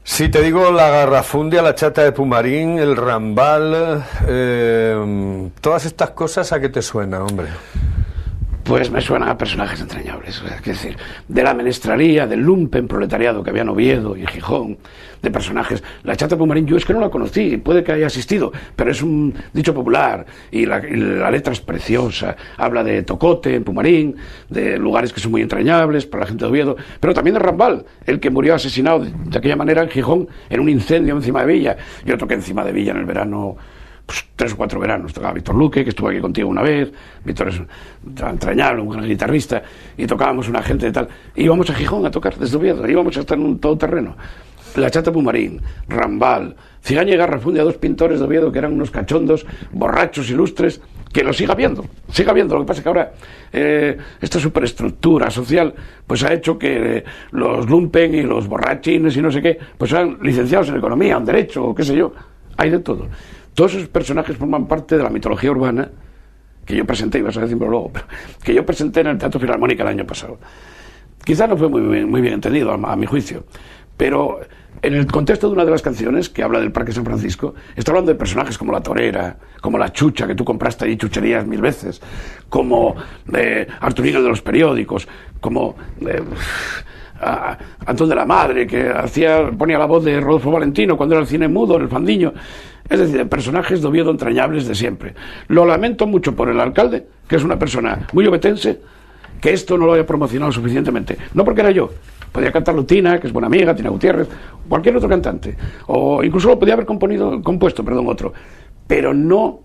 Si te digo la Garrafundia, la Chata de Pumarín, el Rambal, todas estas cosas, ¿a qué te suena, hombre? Pues me suenan a personajes entrañables, es decir, de la menestralía, del lumpen proletariado que había en Oviedo y en Gijón, de personajes. La Chata de Pumarín yo es que no la conocí, puede que haya asistido, pero es un dicho popular y la letra es preciosa, habla de Tocote en Pumarín, de lugares que son muy entrañables para la gente de Oviedo, pero también de Rambal, el que murió asesinado de aquella manera en Gijón en un incendio encima de Villa, y otro que encima de Villa en el verano. Pues 3 o 4 veranos tocaba Víctor Luque, que estuvo aquí contigo una vez. Víctor es entrañable, un gran guitarrista, y tocábamos una gente de tal. Íbamos a Gijón a tocar desde Oviedo, íbamos a estar en un todoterreno. La Chata Pumarín, Rambal, Cigaña y Garrafundia, 2 pintores de Oviedo que eran unos cachondos, borrachos, ilustres, que lo siga viendo. Lo que pasa es que ahora esta superestructura social pues ha hecho que los lumpen y los borrachines y no sé qué, pues sean licenciados en economía, en derecho, o qué sé yo. Hay de todo. Todos esos personajes forman parte de la mitología urbana que yo presenté, ibas a decirlo luego, pero que yo presenté en el Teatro Filarmónica el año pasado. Quizás no fue muy bien entendido, a mi juicio, pero en el contexto de una de las canciones que habla del Parque San Francisco, está hablando de personajes como la torera, como la chucha, que tú compraste ahí chucherías 1000 veces, como Arturino de los periódicos, como Antón de la Madre, que ponía la voz de Rodolfo Valentino cuando era el cine mudo, en el Fandiño. Es decir, de personajes de Oviedo entrañables de siempre. Lo lamento mucho por el alcalde, que es una persona muy obetense, que esto no lo haya promocionado suficientemente. No porque era yo. Podía cantarlo Tina, que es buena amiga, Tina Gutiérrez, cualquier otro cantante. O incluso lo podía haber compuesto, otro. Pero no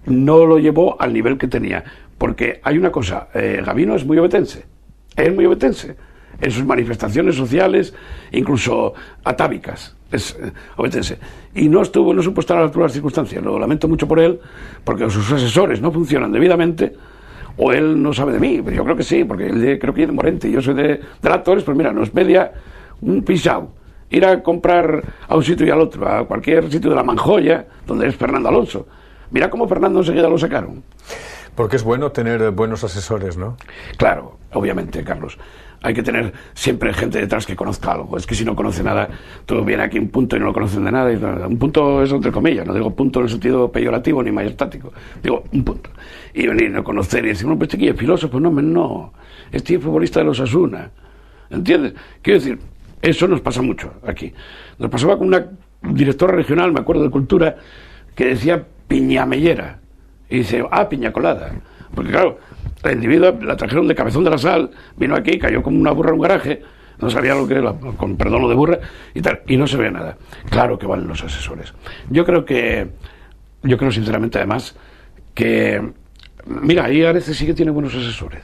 lo llevó al nivel que tenía. Porque hay una cosa, Gabino es muy obetense. Es muy obetense. En sus manifestaciones sociales, incluso atávicas, es obetense. Y no supo estar a la altura de las circunstancias. Lo lamento mucho por él, porque sus asesores no funcionan debidamente, o él no sabe de mí, pero yo creo que sí, porque él creo que es de Morente, y yo soy de actores, pues mira, nos media un pisao. Ir a comprar a un sitio y al otro, a cualquier sitio de la Manjoya, donde es Fernando Alonso. Mira cómo Fernando enseguida lo sacaron. Porque es bueno tener buenos asesores, ¿no? Claro, obviamente, Carlos. Hay que tener siempre gente detrás que conozca algo. Es que si no conoce nada, todo viene aquí un punto y no lo conocen de nada. Y un punto es entre comillas, no digo punto en el sentido peyorativo ni majestático. Digo un punto. Y venir a no conocer y decir, no, pues este aquí es filósofo. No. Este es futbolista de los Osasuna. ¿Entiendes? Quiero decir, eso nos pasa mucho aquí. Nos pasaba con una directora regional, me acuerdo, de Cultura, que decía piñamellera. Y dice, piña colada. Porque claro, La individua la trajeron de Cabezón de la Sal, vino aquí, cayó como una burra en un garaje, no sabía lo que era, con perdón lo de burra, y tal, y no se ve nada. Claro que valen los asesores. Yo creo sinceramente además que, mira, ahí a veces sí que tiene buenos asesores.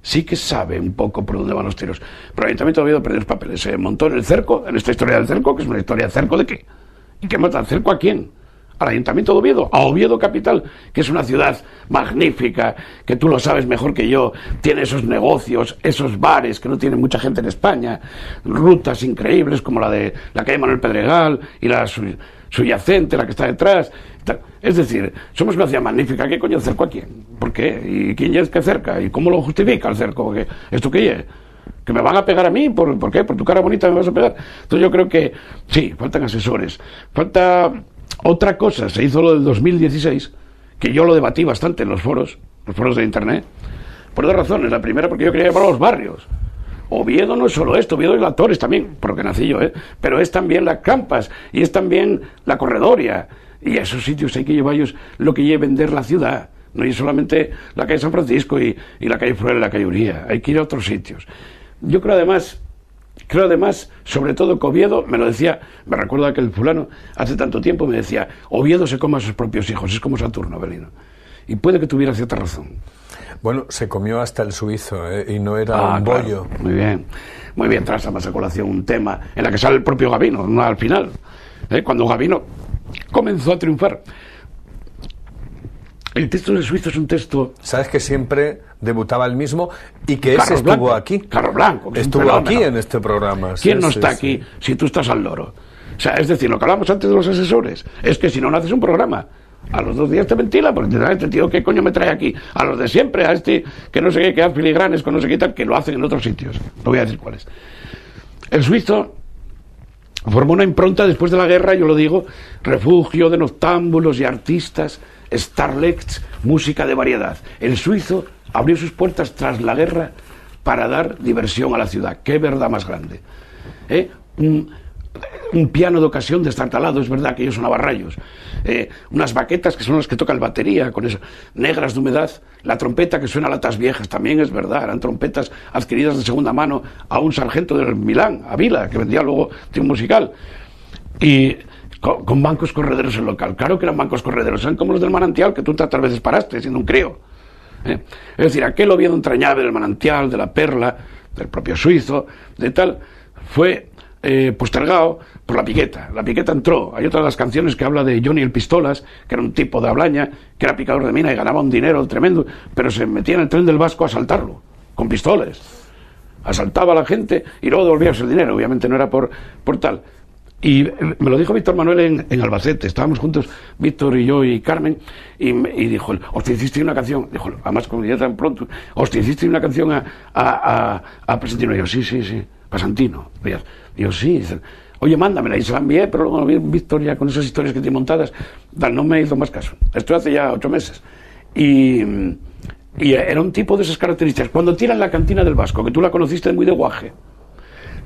Sí que sabe un poco por dónde van los tiros. Pero el Ayuntamiento ha habido perder los papeles. Se montó en el cerco, en esta historia del cerco, que es una historia de cerco de qué. ¿Y qué mata? ¿El cerco a quién? Al Ayuntamiento de Oviedo, a Oviedo capital, que es una ciudad magnífica, que tú lo sabes mejor que yo, tiene esos negocios, esos bares que no tiene mucha gente en España, rutas increíbles como la de la calle Manuel Pedregal y la subyacente, la que está detrás. Es decir, somos una ciudad magnífica. ¿Qué coño cerco a quién? ¿Por qué? ¿Y quién es que cerca? ¿Y cómo lo justifica el cerco? Porque ¿esto qué es? ¿Que me van a pegar a mí? ¿Por qué? ¿Por tu cara bonita me vas a pegar? Entonces yo creo que sí, faltan asesores. Falta otra cosa. Se hizo lo del 2016, que yo lo debatí bastante en los foros de internet, por dos razones. La primera, porque yo quería llevar a los barrios. Oviedo no es solo esto, Oviedo es la Torres también, por lo que nací yo, pero es también las Campas, y es también la Corredoria, y a esos sitios hay que llevarlos lo que lleve vender la ciudad. No hay solamente la calle San Francisco y la calle Fruela y la calle Uría, hay que ir a otros sitios. Yo creo además, sobre todo que Oviedo, me lo decía, me recuerdo aquel fulano, hace tanto tiempo me decía, Oviedo se come a sus propios hijos, es como Saturno, Avelino. Y puede que tuviera cierta razón. Bueno, se comió hasta el suizo, y no era un bollo. Claro. Muy bien, tras más a colación un tema en la que sale el propio Gabino, no al final. Cuando Gabino comenzó a triunfar. El texto del suizo es un texto... ¿Sabes que siempre debutaba el mismo y que ese estuvo Blanco, aquí? Carlos Blanco. Estuvo aquí en este programa. ¿Quién no está aquí si tú estás al loro? O sea, es decir, lo que hablamos antes de los asesores, es que si no haces un programa, a los 2 días te ventila, porque te trae este tío, ¿qué coño me trae aquí? A los de siempre, a este que no sé qué, que hace filigranes con no sé qué tal, que lo hacen en otros sitios. No voy a decir cuáles. El suizo formó una impronta después de la guerra, yo lo digo, refugio de noctámbulos y artistas, starlets, música de variedad. El suizo abrió sus puertas tras la guerra para dar diversión a la ciudad. ¡Qué verdad más grande! Un piano de ocasión destartalado, es verdad que ellos sonaba rayos, unas baquetas que son las que toca el batería, con esas negras de humedad, la trompeta que suena a latas viejas, también es verdad, eran trompetas adquiridas de segunda mano a un sargento del Milán, a Vila, que vendía luego de un musical, y con bancos correderos en local. Claro que eran bancos correderos, eran como los del Manantial, que tú tantas veces paraste siendo un crío. Es decir, aquel Oviedo entrañable del Manantial, de la Perla, del propio suizo, de tal, fue postergado por la Piqueta. La Piqueta entró. Hay otra de las canciones que habla de Johnny el Pistolas, que era un tipo de Ablaña, que era picador de mina y ganaba un dinero tremendo, pero se metía en el tren del Vasco a asaltarlo, con pistolas. Asaltaba a la gente y luego devolvías el dinero. Obviamente no era por tal. Y me lo dijo Víctor Manuel en Albacete. Estábamos juntos, Víctor y yo y Carmen, y dijo, hostia, hiciste una canción, dijo, además como ya tan pronto, hostia, hiciste una canción a Pasantino. Y yo, sí, Pasantino. Y yo, sí. Oye, mándamela. Y se la envié, pero luego vi Víctor ya con esas historias que tiene montadas, no me hizo más caso. Esto hace ya 8 meses. Y era un tipo de esas características. Cuando tiran la cantina del Vasco, que tú la conociste muy de guaje,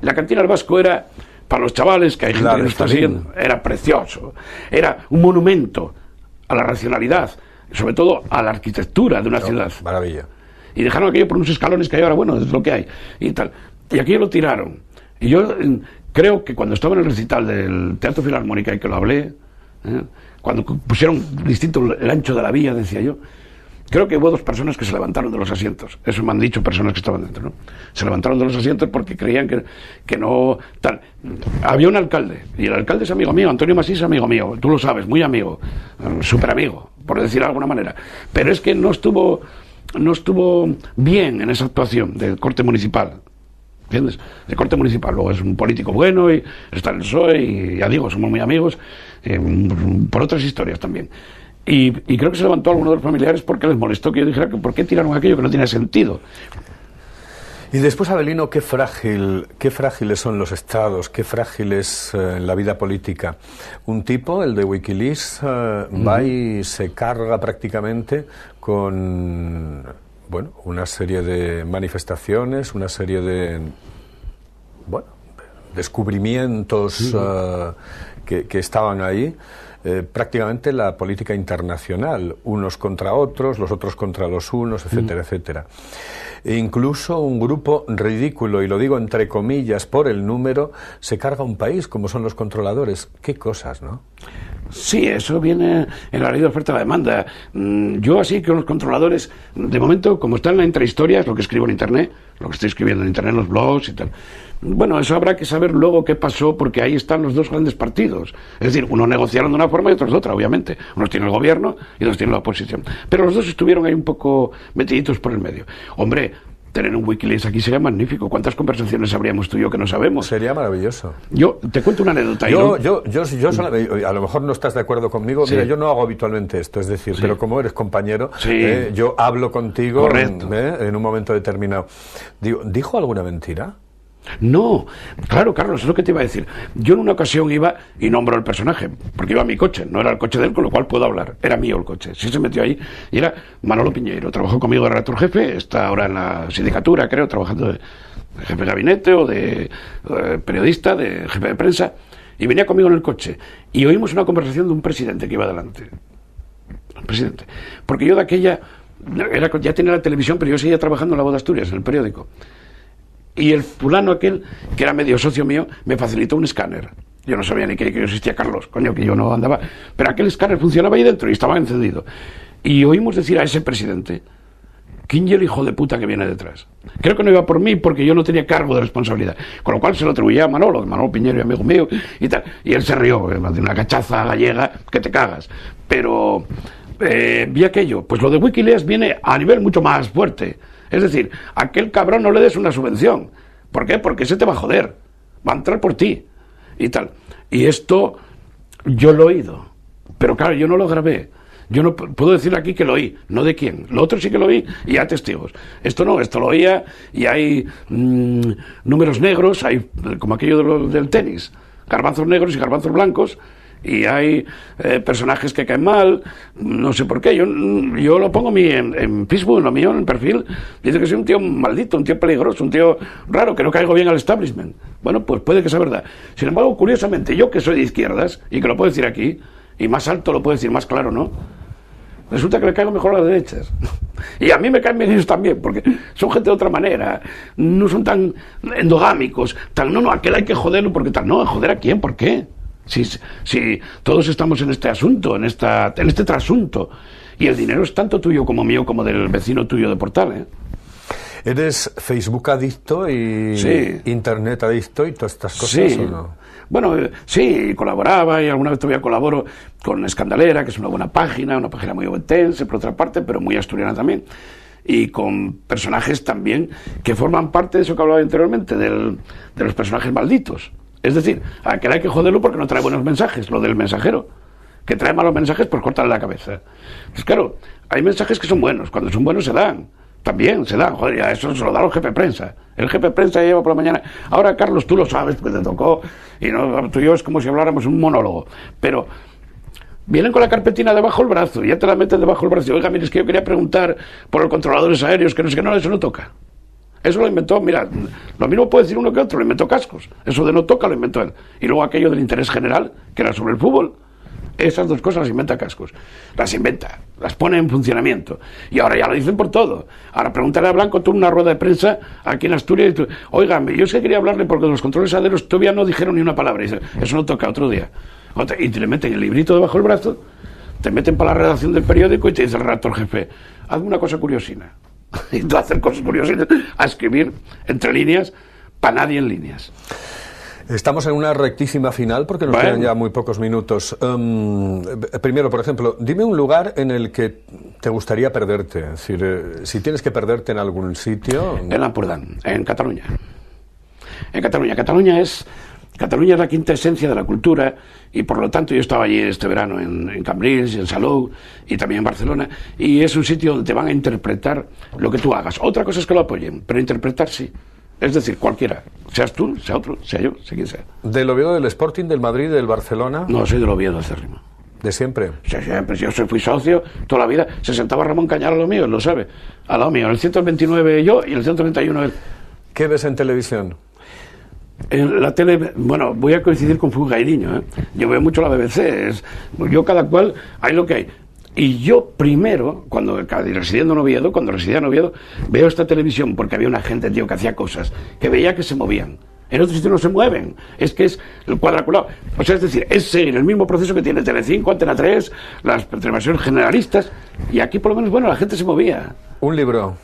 la cantina del Vasco era, para los chavales, que hay gente que nos está siguiendo, era precioso. Era un monumento a la racionalidad, sobre todo a la arquitectura de una ciudad. Maravilla. Y dejaron aquello por unos escalones que hay ahora, bueno, es lo que hay. Y tal. Y aquello lo tiraron. Y yo creo que cuando estaba en el recital del Teatro Filarmónica y que lo hablé, cuando pusieron distinto el ancho de la vía, decía yo, creo que hubo 2 personas que se levantaron de los asientos. Eso me han dicho personas que estaban dentro, ¿no? Se levantaron de los asientos porque creían que no... tal. Había un alcalde, y el alcalde es amigo mío, Antonio Masís es amigo mío, tú lo sabes, muy amigo, súper amigo, por decirlo de alguna manera. Pero es que no estuvo bien en esa actuación del corte municipal. ¿Entiendes? De corte municipal. Luego es un político bueno y está en el PSOE y ya digo, somos muy amigos, por otras historias también. Y creo que se levantó alguno de los familiares porque les molestó que yo dijera que por qué tiraron aquello que no tiene sentido. Y después, Avelino, qué frágiles son los estados, qué frágil es la vida política. Un tipo, el de Wikileaks, va y se carga prácticamente con, bueno, una serie de manifestaciones, una serie de, bueno, descubrimientos que estaban ahí. prácticamente la política internacional, unos contra otros, los otros contra los unos, etcétera, etcétera. E incluso un grupo ridículo, y lo digo entre comillas por el número, se carga un país, como son los controladores. Qué cosas, ¿no? Sí, eso viene en la ley de oferta y la demanda. Yo así que los controladores, de momento, como está en la intrahistoria, es lo que escribo en Internet, lo que estoy escribiendo en Internet, en los blogs y tal. Bueno, eso habrá que saber luego qué pasó, porque ahí están los dos grandes partidos. Es decir, unos negociaron de una forma y otros de otra, obviamente. Unos tienen el gobierno y otros tienen la oposición. Pero los dos estuvieron ahí un poco metiditos por el medio. Hombre, tener un Wikileaks aquí sería magnífico. ¿Cuántas conversaciones habríamos tú y yo que no sabemos? Sería maravilloso. Yo te cuento una anécdota. Yo a lo mejor no estás de acuerdo conmigo. Sí. Mira, yo no hago habitualmente esto, es decir, sí, pero como eres compañero, sí, yo hablo contigo en un momento determinado. Digo, ¿dijo alguna mentira? No, claro, Carlos, es lo que te iba a decir. Yo en una ocasión iba y nombro el personaje, porque iba a mi coche, no era el coche de él, con lo cual puedo hablar. Era mío el coche. Sí se metió ahí y era Manolo Piñeiro. Trabajó conmigo de redactor jefe, está ahora en la sindicatura, creo, trabajando de jefe de gabinete o de periodista, de jefe de prensa, y venía conmigo en el coche. Y oímos una conversación de un presidente que iba adelante. El presidente. Porque yo de aquella, ya tenía la televisión, pero yo seguía trabajando en La Voz de Asturias, en el periódico. Y el fulano aquel, que era medio socio mío, me facilitó un escáner. Yo no sabía ni que existía Carlos, coño, que yo no andaba. Pero aquel escáner funcionaba ahí dentro y estaba encendido. Y oímos decir a ese presidente: ¿quién es el hijo de puta que viene detrás? Creo que no iba por mí porque yo no tenía cargo de responsabilidad. Con lo cual se lo atribuía a Manolo Piñeiro, y amigo mío, y tal. Y él se rió, de una cachaza gallega que te cagas. Pero vi aquello. Pues lo de Wikileaks viene a nivel mucho más fuerte. Es decir, a aquel cabrón no le des una subvención. ¿Por qué? Porque ese te va a joder. Va a entrar por ti. Y tal. Y esto yo lo he oído. Pero claro, yo no lo grabé. Yo no puedo decir aquí que lo oí, no de quién. Lo otro sí que lo oí y hay testigos. Esto no, esto lo oía y hay números negros, hay como aquello del tenis. Garbanzos negros y garbanzos blancos. Y hay personajes que caen mal, no sé por qué. Yo lo pongo en Facebook, lo mío, en el perfil. Dice que soy un tío maldito, un tío peligroso, un tío raro, que no caigo bien al establishment. Bueno, pues puede que sea verdad. Sin embargo, curiosamente, yo que soy de izquierdas, y que lo puedo decir aquí, y más alto lo puedo decir, más claro, ¿no? Resulta que le caigo mejor a las derechas. Y a mí me caen bien ellos también, porque son gente de otra manera, no son tan endogámicos, no, aquel hay que joderlo porque tal. No, ¿joder a quién? ¿Por qué? Si todos estamos en este asunto, en este trasunto, y el dinero es tanto tuyo como mío, como del vecino tuyo de Portal, ¿eh? ¿Eres Facebook adicto y sí, Internet adicto y todas estas cosas, sí, o no? Bueno, sí, colaboraba y alguna vez todavía colaboro con Escandalera, que es una buena página muy obetense, por otra parte, pero muy asturiana también. Y con personajes también que forman parte de eso que hablaba anteriormente, de los personajes malditos. Es decir, a aquel hay que joderlo porque no trae buenos mensajes, lo del mensajero. Que trae malos mensajes, pues córtale la cabeza. Pues claro, hay mensajes que son buenos, cuando son buenos se dan. También se dan, joder, ya eso se lo da el jefe de prensa. El jefe de prensa lleva por la mañana. Ahora, Carlos, tú lo sabes, porque te tocó, y no, tú y yo es como si habláramos un monólogo. Pero vienen con la carpetina debajo del brazo, y ya te la meten debajo del brazo. Oiga, mire, es que yo quería preguntar por los controladores aéreos, que no sé qué, no, eso no toca. Eso lo inventó, mira, lo mismo puede decir uno que otro, lo inventó Cascos. Eso de no toca lo inventó él. Y luego aquello del interés general, que era sobre el fútbol. Esas dos cosas las inventa Cascos. Las inventa, las pone en funcionamiento. Y ahora ya lo dicen por todo. Ahora pregúntale a Blanco, tú en una rueda de prensa aquí en Asturias, y tú, oigan, yo es que quería hablarle porque los controles aéreos todavía no dijeron ni una palabra. Y dice, eso no toca, otro día. Y te le meten el librito debajo del brazo, te meten para la redacción del periódico y te dice el redactor jefe, hazme una cosa curiosina. Y tú hacer cosas curiosinas, a escribir entre líneas, para nadie en líneas. Estamos en una rectísima final porque nos quedan ya muy pocos minutos. Primero, por ejemplo, dime un lugar en el que te gustaría perderte. Es decir, si tienes que perderte en algún sitio. En Lampurdán, en Cataluña. En Cataluña. Cataluña es la quinta esencia de la cultura y por lo tanto yo estaba allí este verano en Cambrils, en Salou y también en Barcelona y es un sitio donde te van a interpretar lo que tú hagas. Otra cosa es que lo apoyen, pero interpretar sí. Es decir, cualquiera, seas tú, sea otro, sea yo, sea quien sea. ¿Del Oviedo, del Sporting, del Madrid, del Barcelona? No, soy del Oviedo acérrimo. ¿De siempre? Sí, siempre, yo fui socio toda la vida. Se sentaba Ramón Cañar a lo mío, él lo sabe. A lo mío, en el 129 yo y en el 131 él. ¿Qué ves en televisión? En la tele, bueno, voy a coincidir con Fugairiño, ¿eh? Yo veo mucho la BBC, yo cada cual, hay lo que hay. Y yo primero, cuando residía en Oviedo, veo esta televisión porque había una gente, tío, que hacía cosas, que veía que se movían. En otros sitios no se mueven, es que es el cuadriculado. O sea, es decir, es seguir el mismo proceso que tiene Telecinco, Antena 3, las televisiones generalistas, y aquí por lo menos, bueno, la gente se movía. ¿Un libro?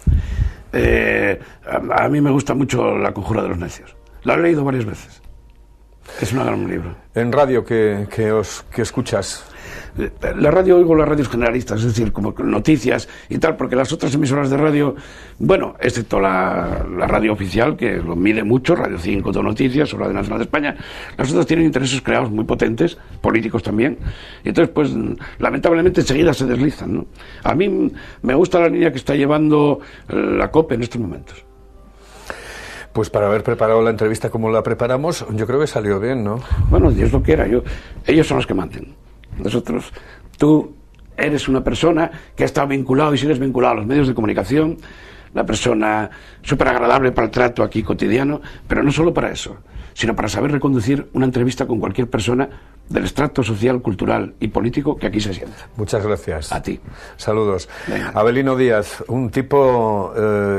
A mí me gusta mucho La conjura de los necios. Lo he leído varias veces. Es un gran libro. ¿En radio qué escuchas? La radio, oigo las radios generalistas, es decir, como noticias y tal, porque las otras emisoras de radio, bueno, excepto la radio oficial, que lo mide mucho, Radio 5, Todo Noticias o Radio Nacional de España, las otras tienen intereses creados muy potentes, políticos también, y entonces, pues, lamentablemente enseguida se deslizan, ¿no? A mí me gusta la línea que está llevando la COPE en estos momentos. Pues para haber preparado la entrevista como la preparamos, yo creo que salió bien, ¿no? Bueno, Dios lo quiera, ellos son los que mandan. Nosotros, tú eres una persona que ha estado vinculado y sigues vinculado a los medios de comunicación, una persona súper agradable para el trato aquí cotidiano, pero no solo para eso, sino para saber reconducir una entrevista con cualquier persona del estrato social, cultural y político que aquí se sienta. Muchas gracias. A ti. Saludos. Venga. Avelino Díaz, un tipo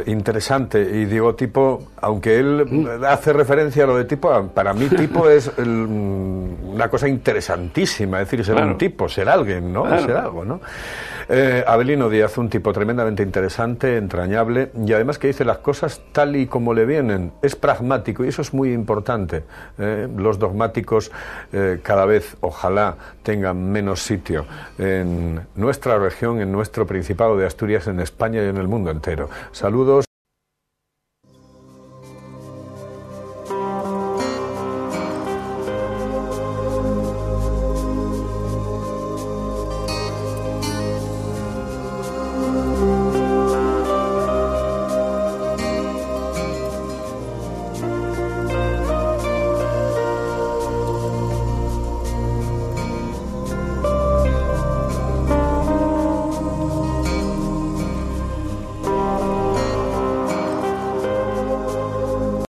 interesante, y digo tipo, aunque él hace referencia a lo de tipo, para mí tipo es una cosa interesantísima, es decir, ser un tipo, ser alguien, ¿no? Claro. Ser algo, ¿no? Avelino Díaz, un tipo tremendamente interesante, entrañable, y además que dice las cosas tal y como le vienen, es pragmático, y eso es muy importante. Los dogmáticos cada vez, ojalá, tengan menos sitio en nuestra región, en nuestro Principado de Asturias, en España y en el mundo entero. Saludos.